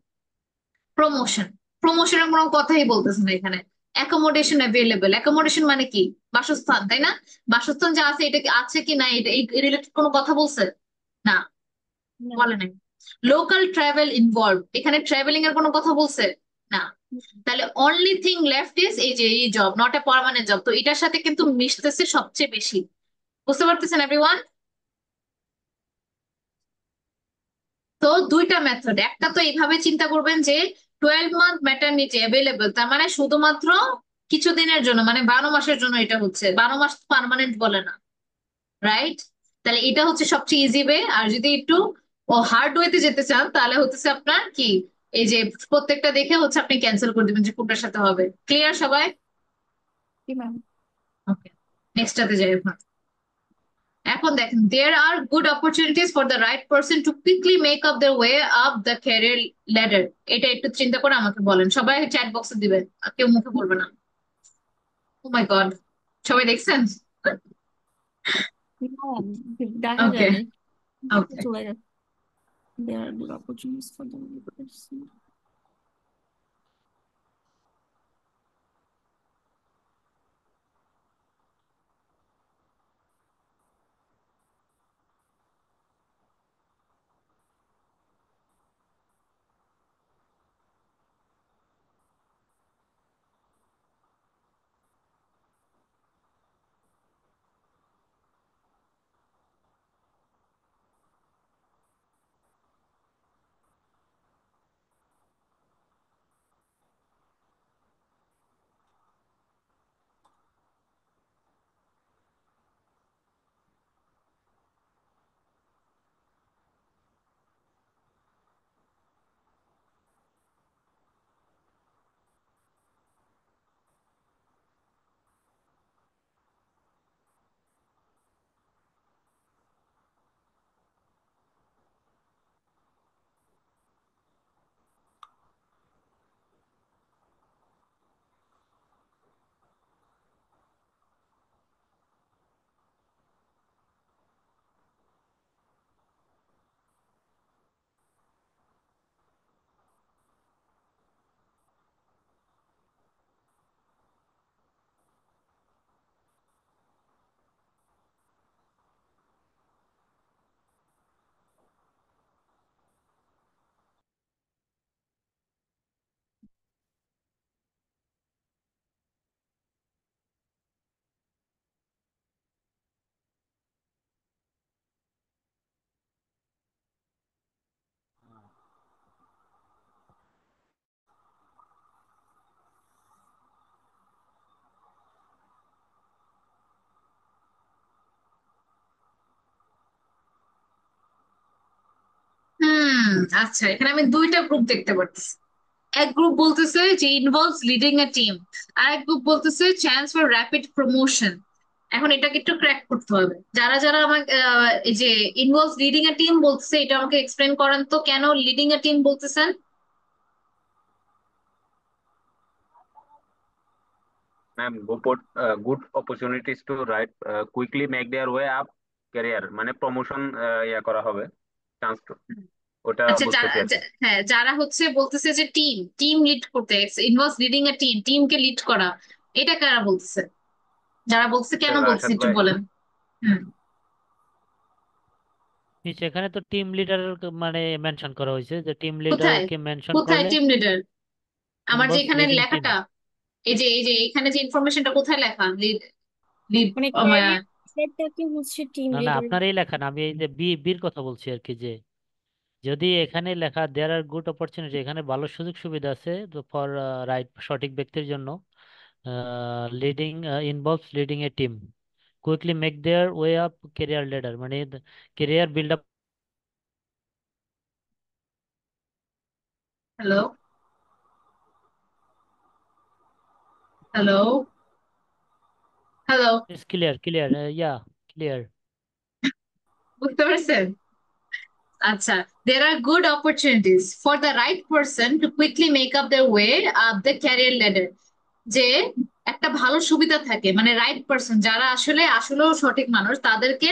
প্রমোশন, প্রমোশনের কোনো কথাই বলতেছে না এখানে। অ্যাকোমোডেশন অ্যাভেলেবল, অ্যাকোমোডেশন মানে কি? বাসস্থান, তাই না? বাসস্থান যা আছে এটা কি আছে কি না, এটা এই রিলেটেড কোনো কথা বলছে? না, না। বলে নাই। লোকাল ট্রাভেল ইনভলভ, এখানে ট্রাভেলিং এর কোনো কথা বলছে? না। তাহলে অনলি থিং লেফট ইজ এই যে এই job, not a permanent job, তো এটার সাথে কিন্তু মিশতেছে সবচেয়ে বেশি। বুঝতে পারতেছেন এভরিওয়ান? তো দুইটা মেথড, একটা তো এইভাবে চিন্তা করবেন যে 12 মান্থ ম্যাটারনিটি অ্যাভেলেবল, তার মানে শুধুমাত্র কিছুদিনের জন্য, মানে 12 মাসের জন্য এটা হচ্ছে, 12 মাস পার্মানেন্ট বলে না, রাইট? তাহলে এটা হচ্ছে সবচেয়ে ইজি ওয়ে। আর যদি একটু ও হার্ড ওয়েতে যেতে চান তাহলে হচ্ছে আপনার কি, এই যে প্রত্যেকটা দেখে হচ্ছে আপনি ক্যান্সেল করে দিবেন যে কোনটার সাথে হবে। ক্লিয়ার সবাই? কি ম্যাম? ওকে, নেক্সটটাতে যাই এখন। এখন দেখেন, there are good opportunities for the right person to quickly make up their way up the career ladder, এটা একটু চিন্তা করে আমাকে বলেন, সবাই চ্যাট বক্সে দিবেন, আর কেউ মুখে বলবে না। ও মাই গড, সবাই দেখছেন? ম্যাম, দেখা ওকে, যায়নি, ওকে। চলে গেছে। There are good opportunities for the right person. হুম, আচ্ছা, এখানে আমি দুইটা গ্রুপ দেখতে পাচ্ছি। এক গ্রুপ বলতেছে যে ইনভলভস লিডিং এ টিম, আর এক গ্রুপ বলতেছে চান্স ফর র্যাপিড প্রমোশন। এখন এটাকে একটু ক্র্যাক করতে হবে। যারা যারা আমাকে এই যে ইনভলভস লিডিং এ টিম বলতেছে, এটা আমাকে এক্সপ্লেন করেন তো কেন লিডিং এ টিম বলতেছেন? Ma'am, good opportunities two right quickly make their way up career, মানে প্রমোশন ইয়া করা হবে। চান্স ওটা আচ্ছা বুঝতেছি আর কি। হ্যাঁ, যারা হচ্ছে বলতেছে যে টিম টিম লিড করতে, ইনভলভস লিডিং এ টিম, টিমকে লিড করা, এটা কারা বলতেছে? যারা বলছে এটা কেন বলছে রাশাদ একটু ভাই। বলেন। হুম। সেখানে তো টিম লিডার মানে মেনশন করা হয়েছে, যে টিম কোথায় লিডারকে মেনশন কোথায় করলে টিম লিডার? আমার যে ইনভলভস এখানে লিডিং টিম। লেখাটা, এই যে এখানে যে ইনফরমেশনটা কোথায় লেখা, লিড লিড মানে ক্যারিয়ারটাকে হচ্ছে টিম না না, লিডার। আপনারই লেখা না, আমি এই যে বির কথা বলছি আর কি, যে যদি এখানে লেখা দেয়ার আর গুড অপরচুনিটি, এখানে ভালো সুযোগ সুবিধা আছে ফর রাইট, সঠিক ব্যক্তির জন্য, leading involves leading a team, quickly make their way up career ladder, মানে career build up. Hello, hello, hello, is clear clear, yeah clear. বুঝতে পারছেন? আচ্ছা, there are good opportunities for the right person to quickly make up their way up the career ladder. যে একটা ভালো সুবিধা থাকে, মানে রাইট পারসন যারা আসলেও সঠিক মানুষ, তাদেরকে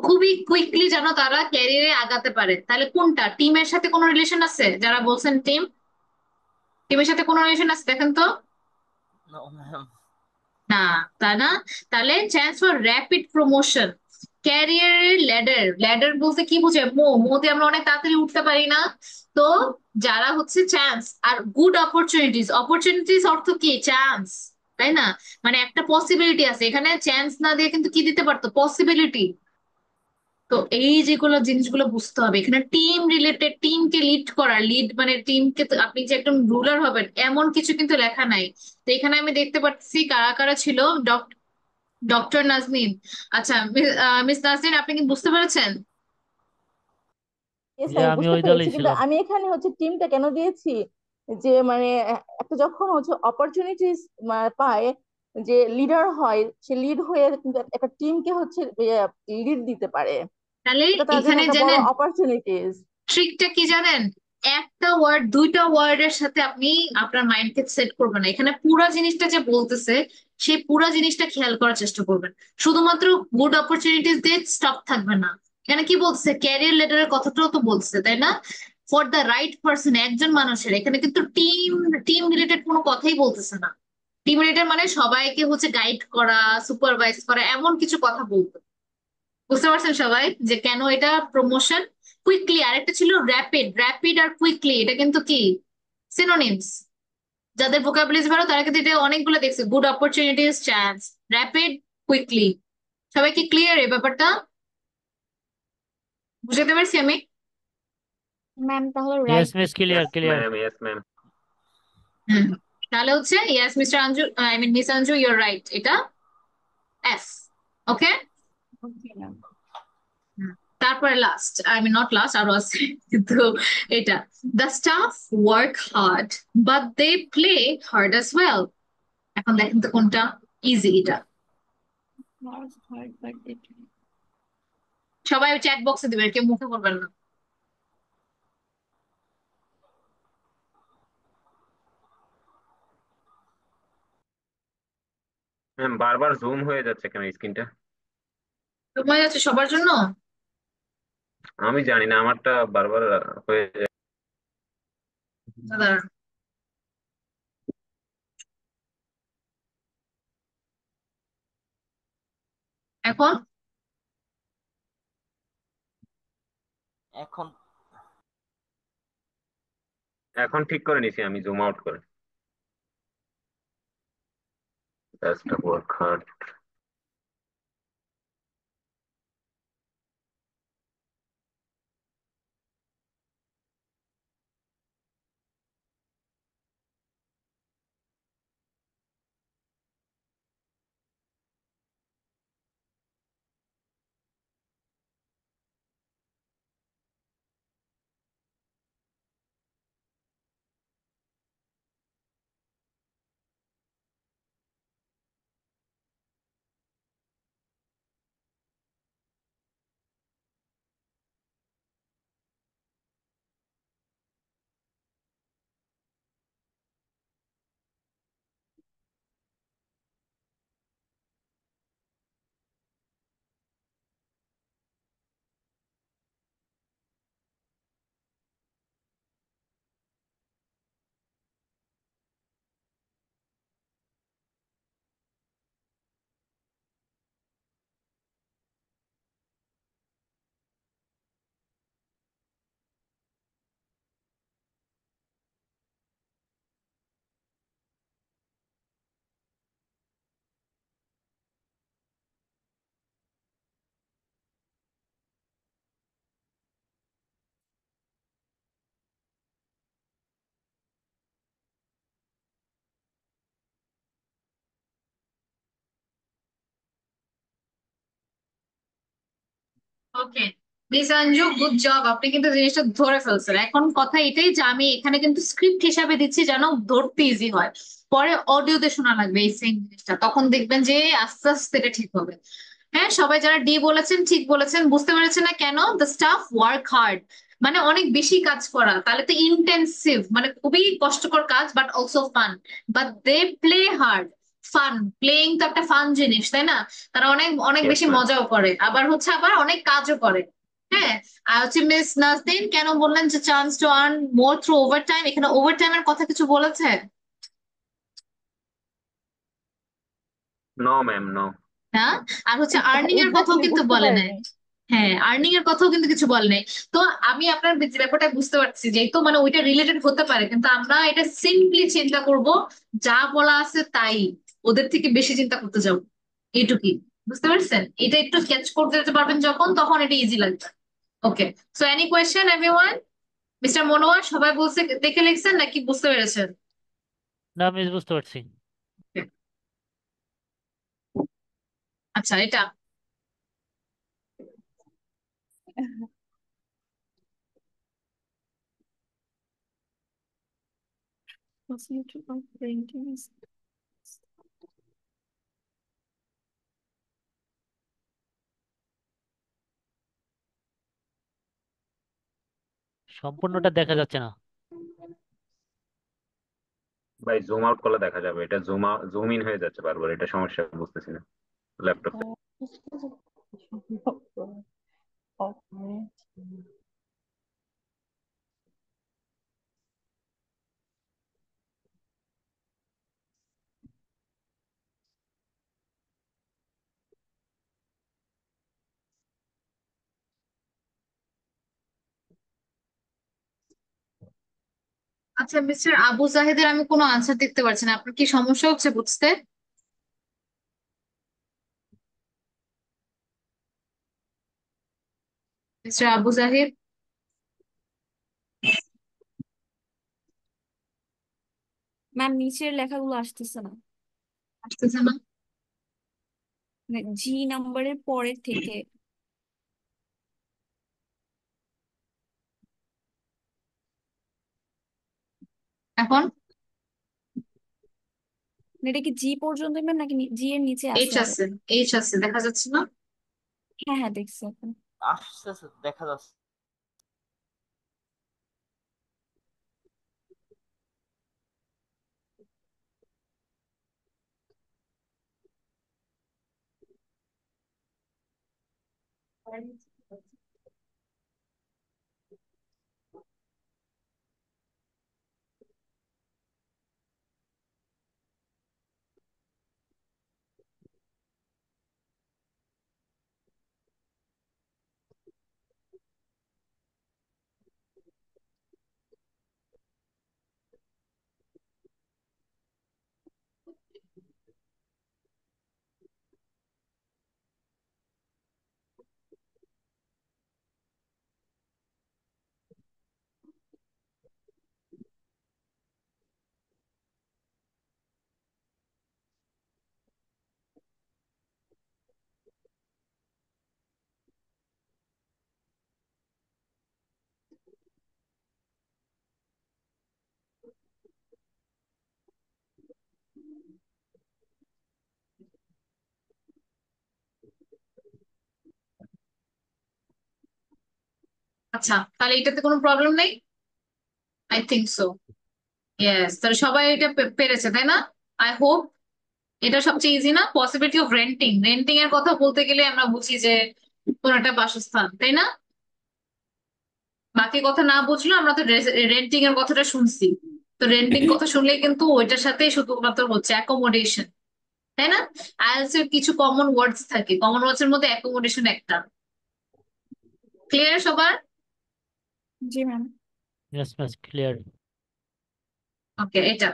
খুবই কুইকলি যেন তারা ক্যারিয়ারে আগাতে পারে। তাহলে কোনটা? টিমের সাথে কোনো রিলেশন আছে? যারা বলছেন টিমের সাথে কোনো রিলেশন আছে দেখেন তো। No, ma'am. না, তা না। তাহলে চান্স ফর র্যাপিড প্রমোশন, ক্যারিয়ারের ল্যাডার, ল্যাডার বলতে কি বোঝায়? মোতে আমরা অনেক তাড়াতাড়ি উঠতে পারি না। তো যারা হচ্ছে চান্স আর গুড অপরচুনিটিস, অপরচুনিটিস অর্থ কি? চান্স, তাই না? মানে একটা পসিবিলিটি আছে এখানে, চান্স না দিয়ে কিন্তু কি দিতে পারতো? পসিবিলিটি। তো এই যেগুলো জিনিসগুলো বুঝতে হবে এখানে, টিম রিলেটেড, টিমকে লিড করা, লিড মানে টিমকে, আপনি যে একদম রুলার হবেন এমন কিছু কিন্তু লেখা নাই। তো এখানে আমি দেখতে পাচ্ছি কারা কারা ছিল। ডক্টর নাজনীন। আচ্ছা, মিস নাজনীন, আপনি কি বুঝতে পেরেছেন? ইয়েস, যে আমি আমি বুঝতে ওই পেরেছি, দলই কিন্তু ছিলাম। আমি এখানে হচ্ছে টিমটা কেন দিয়েছি, যে মানে একটা যখন হচ্ছে অপরচুনিটিস পায়, যে লিডার হয়, সে লিড হয়ে কিন্তু একটা টিমকে হচ্ছে লিড দিতে পারে। তাহলে এটা তার জন্য এখানে একটা বড় জানেন অপরচুনিটিস। ট্রিকটা কি জানেন? একটা ওয়ার্ড, দুইটা ওয়ার্ডের সাথে আপনি আপনার মাইন্ডকে সেট করবেন না, এখানে পুরো জিনিসটা যে বলতেছে সেই পুরো জিনিসটা খেয়াল করার চেষ্টা করবেন। শুধুমাত্র গুড অপরচুনিটিস দিয়ে স্টপ থাকবে না। এখানে কি বলছে? ক্যারিয়ার লেটারের কথাটাও তো বলছে, তাই না? ফর দ্য রাইট পার্সন, একজন মানুষের, এখানে কিন্তু টিম টিম রিলেটেড কোনো কথাই বলতেছে না। টিম রিলেটেড মানে সবাইকে হচ্ছে গাইড করা, সুপারভাইজ করা, এমন কিছু কথা বলতো। বুঝতে পারছেন সবাই যে কেন এটা প্রমোশন? কুইকলি, আরেকটা ছিল র্যাপিড। র্যাপিড আর কুইকলি এটা কিন্তু কি সিনোনিমস? যাদের ভোকাবুলারি ভালো তারা কিন্তু এটা অনেকগুলো দেখছে, good opportunities, chance, rapid, quickly. সবাই কি ক্লিয়ার এই ব্যাপারটা? বুঝতে পারছি আমি? ম্যাম তাহলে yes right. Miss, clear yes clear. Ma'am, yes ma'am. Hmm. তাহলে হচ্ছে yes mister Anju, I mean miss Anju, your right, এটা এস। ওকে। Okay ma'am. তারপরে last, I mean not last, আরো আছে কিন্তু এটা, the staff work hard but they play hard as well. এখন দেখেন তো কোনটা ইজি এটা। সবাই চ্যাট বক্সে দিবেন, কেউ মুখে বলবেন না। ম্যাম বারবার জুম হয়ে যাচ্ছে কেন স্ক্রিনটা? সময় যাচ্ছে সবার জন্য। আমি জানি না, আমারটা বারবার হয়ে যায়। দাঁড়ান। এখন এখন এখন ঠিক করে নিছি আমি, জুম আউট করে। Just work hard. Okay, miss Anju, good job, আপনি কিন্তু জিনিসটা ধরে ফেলছেন। এখন কথা এটাই যে আমি এখানে কিন্তু স্ক্রিপ্ট হিসাবে দিচ্ছি যেন ধরতে ইজি হয়, পরে অডিওতে শোনা লাগবে এই সেম জিনিসটা, তখন দেখবেন যে আস্তে আস্তে এটা ঠিক হবে। হ্যাঁ, সবাই যারা ডি বলেছেন ঠিক বলেছেন, বুঝতে পেরেছেন না কেন? দ্য স্টাফ ওয়ার্ক হার্ড, মানে অনেক বেশি কাজ করা, তাহলে তো ইন্টেন্সিভ, মানে খুবই কষ্টকর কাজ, but also fun. But they play hard, fun, playing তো একটা ফান জিনিস, তাই না? তারা অনেক অনেক ইয়েস বেশি ম্যাম। মজাও করে, আবার হচ্ছে আবার অনেক কাজও করে। হ্যাঁ, আর হচ্ছে মিস নাজদিন কেন বললেন যে chance to earn more through overtime, এখানে ওভারটাইমের কথা কিছু বলেছে? No ma'am, no. হ্যাঁ, আর হচ্ছে আর্নিং এর কথাও এক্স্যাক্টলি কিন্তু বুঝতে বলে নাই। পারিনি। হ্যাঁ, আর্নিং এর কথাও কিন্তু কিছু বলে নাই। তো আমি আপনার ব্যাপারটা বুঝতে পারছি, যেহেতু মানে ওইটা রিলেটেড হতে পারে, কিন্তু আমরা এটা সিম্পলি চিন্তা করব, যা বলা আছে তাই, ওদের থেকে বেশি চিন্তা করতে যাবো, এইটুকুই। বুঝতে পারছেন? এটা একটু স্কেচ করতে যেতে পারবেন যখন, তখন এটা ইজি লাগবে। Okay, so any question everyone? Mister Monowar, সবাই বলছে দেখে লিখছেন নাকি বুঝতে পেরেছেন? না, মিস বুঝতে পারছি। আচ্ছা, এটা Possibility of printing is সম্পূর্ণটা দেখা যাচ্ছে না। ভাই জুম আউট করলে দেখা যাবে, এটা জুম ইন হয়ে যাচ্ছে বারবার, এটা সমস্যা বুঝতেছি না ল্যাপটপ। আচ্ছা, মিস্টার আবু জাহেদের আমি কোনো আনসার দেখতে পাচ্ছি না, আপনার কি সমস্যা হচ্ছে বুঝতে? মিস্টার আবু জাহিদ, ম্যাম নিচের লেখাগুলো আসতেছে না, আসতেছে না? মানে জি নাম্বারের পরের থেকে। এখন মানে এটা কি জি পর্যন্ত ম্যাম নাকি জি এর নিচে এইচ আছে আরো? আছে, এইচ আছে, দেখা যাচ্ছে না? হ্যাঁ হ্যাঁ দেখছি এখন। আসতেছে, দেখা যাচ্ছে। আচ্ছা, তাহলে এটাতে কোনো প্রবলেম নেই, আই থিংক সো। ইয়েস, তাহলে সবাই এটা পেরেছে তাই না? I hope. এটা সবচেয়ে ইজি না? পসিবিলিটি অফ রেন্টিং, রেন্টিং এর কথা বলতে গেলে আমরা বুঝি যে কোন একটা বাসস্থান, তাই না? বাকি কথা না বুঝলেও আমরা তো রেন্টিং এর কথাটা শুনছি। তো রেন্টিং কথা শুনলেই কিন্তু ওইটার সাথে শুধুমাত্র হচ্ছে অ্যাকোমোডেশন, তাই না? আইএলটিএস এর কিছু কমন ওয়ার্ডস থাকে, কমন ওয়ার্ডস এর মধ্যে অ্যাকোমোডেশন একটা। ক্লিয়ার সবার? জি ma'am. Yes miss, clear. Okay, এটা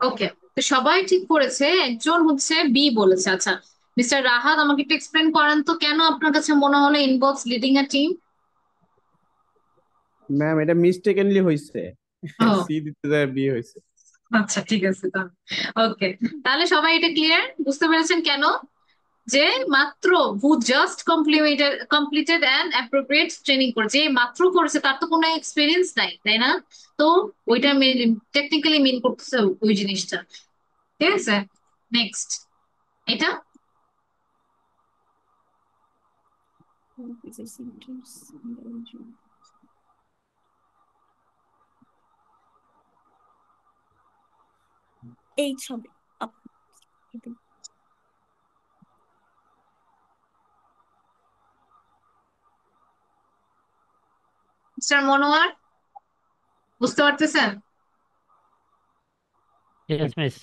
ওকে, তো সবাই ঠিক করেছে, একজন হচ্ছে বি বলেছে। আচ্ছা, মিস্টার রাহাত আমাকে একটু এক্সপ্লেন করেন তো কেন আপনার কাছে মনে হলো inbox leading a team? Ma'am এটা মিস্টেকেনলি হয়েছে, ও সি দিতে যায় বি হয়েছে। আচ্ছা, ঠিক আছে তাহলে। ওকে, তাহলে সবাই এটা ক্লিয়ার, বুঝতে পেরেছেন কেন? যে মাত্র হু just completed and appropriate training করেছে, যে মাত্র করেছে তার তো কোনো এক্সপিরিয়েন্স নাই, তাই না? তো ওইটা টেকনিক্যালি মিন করতেছে ওই জিনিসটা। ঠিক আছে, নেক্সট এটা। এই ছবি মিস্টার মনোয়ার বুঝতে পারতেছেন? Yes miss.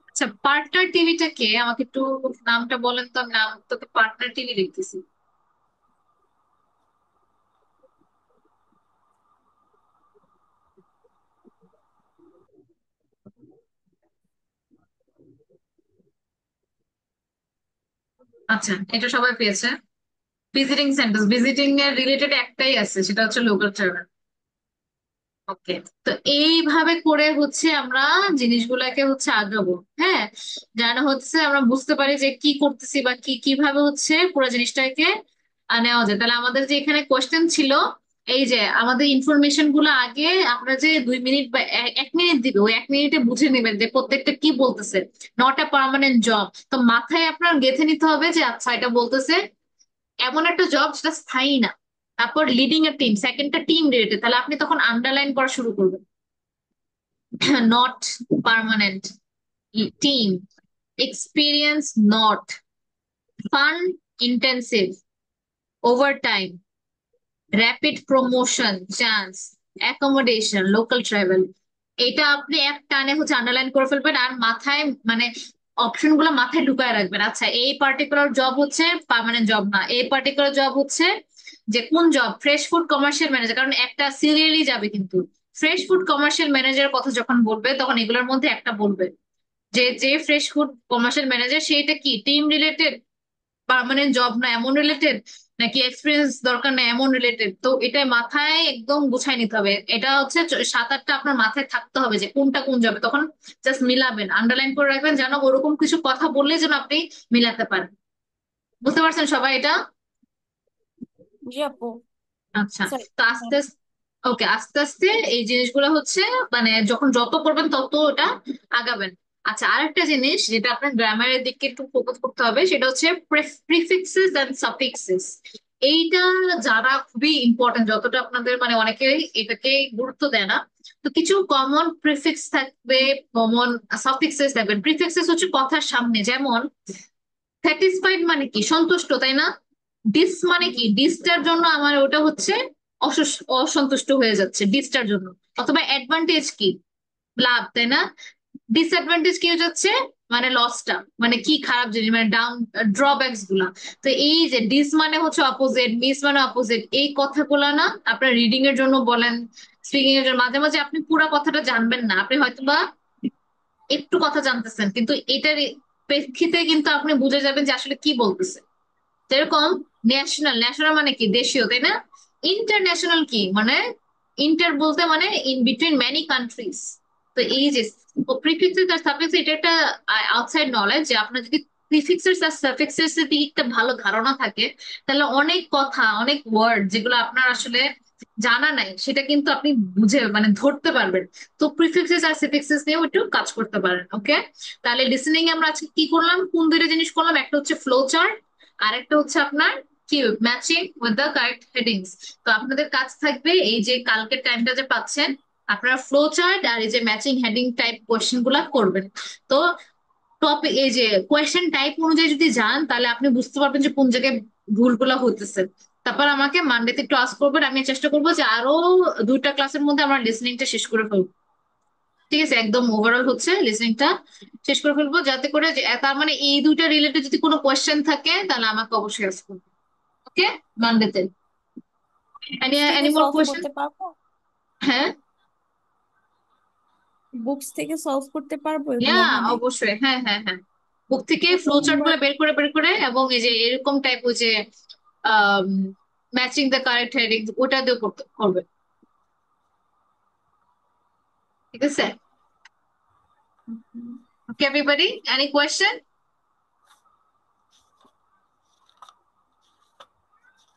আচ্ছা, পার্টনার টিভিটা কে? আমাকে একটু নামটা বলেন তো, আমি নাম তোকে পার্টনার টিভি লিখতেছি। আচ্ছা, এটা সবাই পেয়েছে। ভিজিটিং সেন্টার, ভিজিটিং এর রিলেটেড একটাই আছে, সেটা হচ্ছে লোকাল ট্রাভেল। ওকে, তো এইভাবে করে হচ্ছে আমরা জিনিসগুলাকে হচ্ছে আগাবো। হ্যাঁ, যেন হচ্ছে আমরা বুঝতে পারি যে কি করতেছি বা কি কিভাবে হচ্ছে পুরো জিনিসটাকে নেওয়া যায়। তাহলে আমাদের যে এখানে কোয়েশ্চেন ছিল, এই যে আমাদের ইনফরমেশন গুলো আগে আমরা যে 2 মিনিট বা 1 মিনিট দিবে, ওই 1 মিনিটে বুঝে নেবেন যে প্রত্যেকটা কি বলতেছে। নট আ পার্মানেন্ট জব, তো মাথায় আপনার গেঁথে নিতে হবে যে আচ্ছা এটা বলতেছে এমন একটা জব যেটা স্থায়ী না। তারপর লিডিং এ টিম, সেকেন্ডটা টিম রিলেটেড, তাহলে আপনি তখন আন্ডারলাইন করা শুরু করবেন। Not permanent, team, experience not, fun intensive, overtime, rapid promotion chance, accommodation, local travel. এটা আপনি এক টানে হচ্ছে আন্ডারলাইন করে ফেলবেন, আর মাথায় মানে অপশন গুলো মাথায় ঢুকায় রাখবেন। আচ্ছা, এই পার্টিকুলার জব হচ্ছে পার্মানেন্ট জব না, এই পার্টিকুলার জব হচ্ছে যে কোন job, fresh food commercial manager, কারণ একটা সিরিয়ালি যাবে কিন্তু। ফ্রেশ ফুড কমার্শিয়াল ম্যানেজারের কথা যখন বলবে তখন এগুলোর মধ্যে একটা বলবে যে যে ফ্রেশ ফুড কমার্শিয়াল ম্যানেজার সেইটা কি টিম রিলেটেড, পার্মানেন্ট জব না এমন রিলেটেড, নাকি এক্সপিরিয়েন্স দরকার না এমন রিলেটেড। তো এটা মাথায় একদম গুছাই নিতে হবে। এটা হচ্ছে 7-8টা আপনার মাথায় থাকতে হবে যে কোনটা কোন যাবে, তখন জাস্ট মিলাবেন, আন্ডারলাইন করে রাখবেন যেন ওরকম কিছু কথা বললে যেন আপনি মিলাতে পারেন। বুঝতে পারছেন সবাই এটা? জি আপু। আচ্ছা, সরি। তো আস্তে আস্তে, ওকে, আস্তে আস্তে এই জিনিসগুলো হচ্ছে মানে যখন যত করবেন তত ওটা আগাবেন। আচ্ছা, আরেকটা জিনিস যেটা আপনার গ্রামারের দিকে একটু ফোকাস করতে হবে, সেটা হচ্ছে প্রিফিক্সেস এন্ড সাফিক্সেস। এইটা যারা খুবই ইম্পর্টেন্ট, যতটা আপনাদের মানে অনেকেই এটাকে গুরুত্ব দেয় না। তো কিছু কমন প্রিফিক্স থাকবে, কমন সাফিক্সেস থাকবে। প্রিফিক্সেস হচ্ছে কথার সামনে, যেমন স্যাটিসফাইড মানে কি সন্তুষ্ট, তাই না? ডিস মানে কি ডিসটার জন্য আমার ওটা হচ্ছে অসন্তুষ্ট হয়ে যাচ্ছে ডিসটার জন্য। অথবা অ্যাডভান্টেজ কি লাভ, তাই না? ডিসঅ্যাডভান্টেজ কি হয়ে যাচ্ছে মানে লসটা, মানে কি খারাপ জিনিস, মানে ডাউন ড্রব্যাকস গুলা। তো এই যে ডিস মানে হচ্ছে অপোজিট, মিস মানে অপোজিট, এই কথাগুলা না আপনার রিডিং এর জন্য বলেন, স্পিকিং এর জন্য মাঝে মাঝে আপনি পুরো কথাটা জানবেন না, আপনি হয়তোবা একটু কথা জানতেছেন, কিন্তু এটার প্রেক্ষিতে কিন্তু আপনি বুঝে যাবেন যে আসলে কি বলতেছে। যেরকম ন্যাশনাল, ন্যাশনাল মানে কি দেশীয়, তাই না? ইন্টারন্যাশনাল কি মানে, ইন্টার বলতে মানে ইন বিটুইন মেনি কান্ট্রিজ। তো এই যে প্রিফিক্সেস আর সাফিক্স, এটা একটা আউটসাইড নলেজ যে আপনার যদি প্রিফিক্সেস আর সাফিক্সেস এর দিকে একটা ভালো ধারণা থাকে, তাহলে অনেক কথা, অনেক ওয়ার্ড যেগুলো আপনার আসলে জানা নাই সেটা কিন্তু আপনি বুঝে মানে ধরতে পারবেন। তো প্রিফিক্সেস আর সাফিক্সেস নিয়েও একটু কাজ করতে পারেন। ওকে, তাহলে লিসেনিং আমরা আজকে কি করলাম, কোন দুইটা জিনিস করলাম, একটা হচ্ছে ফ্লো চার্ট, আরেকটা হচ্ছে আপনার কি matching with the correct headings. তো আপনাদের কাজ থাকবে এই যে কালকের টাইমটা যে পাচ্ছেন, আপনারা ফ্লো চার্ট আর এই যে ম্যাচিং হেডিং টাইপ কোয়েশ্চেন গুলা করবেন। তো টপিক এই যে কোয়েশ্চেন টাইপ অনুযায়ী যদি যান তাহলে আপনি বুঝতে পারবেন যে কোন জায়গায় ভুলগুলা হতেছে। তারপর আমাকে মানডেতে একটু আস্ক করবেন, আমি চেষ্টা করবো যে আরো 2টা ক্লাসের মধ্যে আমরা লিসনিংটা শেষ করে ফেলবো। ঠিক আছে, একদম ওভারঅল হচ্ছে লিসনিংটা শেষ করে ফেলবো, যাতে করে যে তার মানে এই 2টা রিলেটেড যদি কোনো কোয়েশ্চেন থাকে তাহলে আমাকে অবশ্যই আস্ক করবেন। ওকে, মানডেতে। এনি বুকস থেকে এনি মোর সলভ কোয়েশ্চেন? করতে পারবো? হ্যাঁ, বুকস থেকে সলভ করতে পারবো এগুলো, হ্যাঁ মানে অবশ্যই, হ্যাঁ হ্যাঁ হ্যাঁ। বুক থেকে ফ্লো চার্ট প্রথমবার? গুলো বের করে এবং এই যে এরকম টাইপ ওই যে ম্যাচিং দ্য কারেক্ট হেডিং ওটা দিয়ে করবে। ঠিক আছে, okay everybody, any question?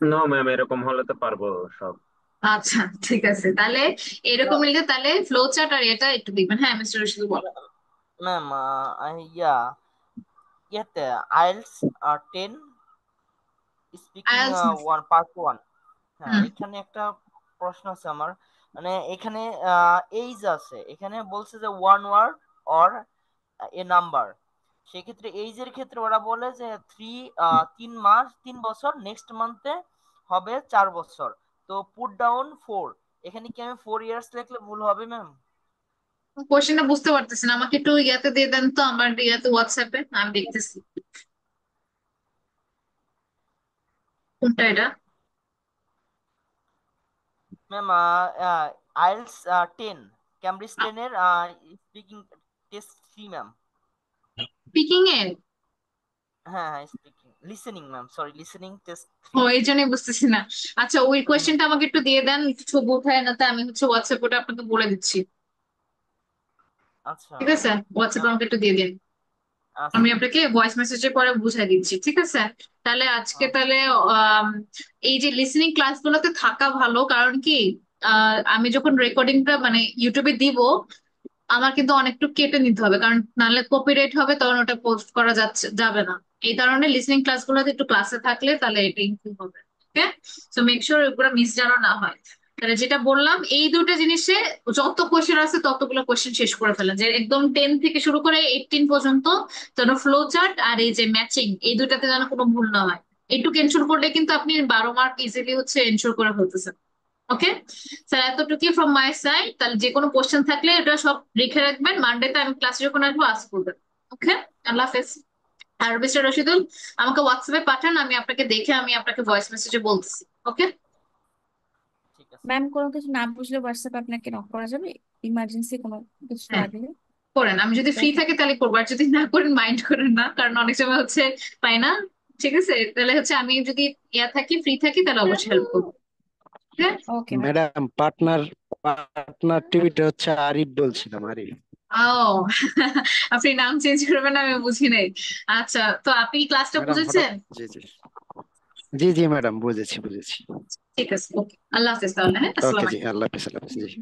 No ma'am, এরকম হলে তো পারবো সব। আচ্ছা ঠিক আছে, তাহলে এরকম নিলে তাহলে ফ্লো চার্ট আর এটা একটু দেখবেন। হ্যাঁ মিস্টার রশিদ বলো। ম্যাম ইয়াতে আইএলটিএস 10 স্পিকিং আইএলটিএস 1 পার্ট 1। হ্যাঁ, এখানে একটা প্রশ্ন আছে আমার, মানে এখানে এইজ আছে, এখানে বলছে যে 1 ওয়ার্ড অর এ নাম্বার। সেক্ষেত্রে এইজের ক্ষেত্রে ওরা বলে যে 3 বছর, নেক্সট মান্থে হবে 4 বছর। তো পুট ডাউন 4, এখানে কি আমি 4 ইয়ার্স লিখলে ভুল হবে ম্যাম? কোয়েশ্চেনটা বুঝতে পারতেছি না, আমাকে একটু ইয়াতে দিয়ে দেন তো, আমার ইয়াতে হোয়াটসঅ্যাপে আমি দেখতেছি কোনটা এটা। ম্যাম আইএলটিএস 10, ক্যামব্রিজ 10 এর স্পিকিং টেস্ট 3 ম্যাম। স্পিকিং এ? হ্যাঁ হ্যাঁ, speaking, listening ma'am, sorry, listening test ও 3। এই জন্যই বুঝতেছি না। আচ্ছা ওই কোয়েশ্চেনটা আমাকে একটু দিয়ে দেন, ছবি উঠায় না, তা আমি হচ্ছে হোয়াটসঅ্যাপ ওটা আপনাকে বলে দিচ্ছি। আচ্ছা ঠিক আছে, হোয়াটসঅ্যাপে আমাকে একটু দিয়ে দিন, আচ্ছা আমি ঠিক আপনাকে আছে। ভয়েস মেসেজে পরে বুঝাই দিচ্ছি। ঠিক আছে, তাহলে আজকে আচ্ছা তাহলে এই যে লিসেনিং ক্লাসগুলোতে থাকা ভালো, কারণ কি আমি যখন রেকর্ডিংটা মানে ইউটিউবে দিব আমার কিন্তু অনেকটু কেটে নিতে হবে, কারণ নাহলে কপিরাইট হবে, তখন ওটা পোস্ট করা যাবে না। এই কারণে লিসেনিং ক্লাসগুলোতে একটু ক্লাসে থাকলে তাহলে এটা ইমপ্রুভ হবে। ওকে, সো মেক শিওর ওগুলো মিস যেন না হয়। তাহলে যেটা বললাম এই 2টা জিনিসে যত কোশ্চেন আছে ততগুলো কোশ্চেন শেষ করে ফেলেন, যে একদম 10 থেকে শুরু করে 18 পর্যন্ত যেন ফ্লো চার্ট আর এই যে ম্যাচিং এই 2টাতে যেন কোনো ভুল না হয়। এইটুকু এনশোর করলে কিন্তু আপনি 12 মার্ক ইজিলি হচ্ছে এনশোর করে ফেলতেছেন। ওকে স্যার, এতটুকুই ফ্রম মাই সাইড। তাহলে যে কোনো কোশ্চেন থাকলে এটা সব লিখে রাখবেন, মানডেতে আমি ক্লাসে যখন আসবো আস্ক করবেন। ওকে, আল্লাহ হাফেজ। আর মিস্টার রশিদুল, আমাকে হোয়াটসঅ্যাপে পাঠান, আমি আপনাকে দেখে আমি আপনাকে ভয়েস মেসেজে বলতেছি। ওকে, ঠিক আছে। ম্যাম কোনো কিছু না বুঝলে হোয়াটসঅ্যাপে আপনাকে নক করা যাবে, ইমার্জেন্সি কোনো কিছু হ্যাঁ লাগলে? করেন, আমি যদি ফ্রি ওকে থাকি তাহলে করবো, আর যদি না করেন মাইন্ড করেন না, কারণ অনেক সময় হচ্ছে পাই না। ঠিক আছে, তাহলে হচ্ছে আমি যদি ফ্রি থাকি তাহলে অবশ্যই হেল্প করবো। হ্যাঁ, ওকে ম্যাম। ম্যাডাম, পার্টনার টিভিটা হচ্ছে আরিফ, বলছিলাম আরিফ। ও আপনি নাম চেঞ্জ করবেন আমি বুঝি নাই। আচ্ছা, তো আপনি কি ক্লাসটা ম্যাডাম হঠাৎ, বুঝেছেন? জি জি জি জি ম্যাডাম, বুঝেছি বুঝেছি। ঠিক আছে, ওকে, আল্লাহ হাফেজ তাহলে। হ্যাঁ, ওকে আসসালাম জি, আলাইকুম। আল্লাহ হাফেজ, আল্লাহ হাফেজ, জি।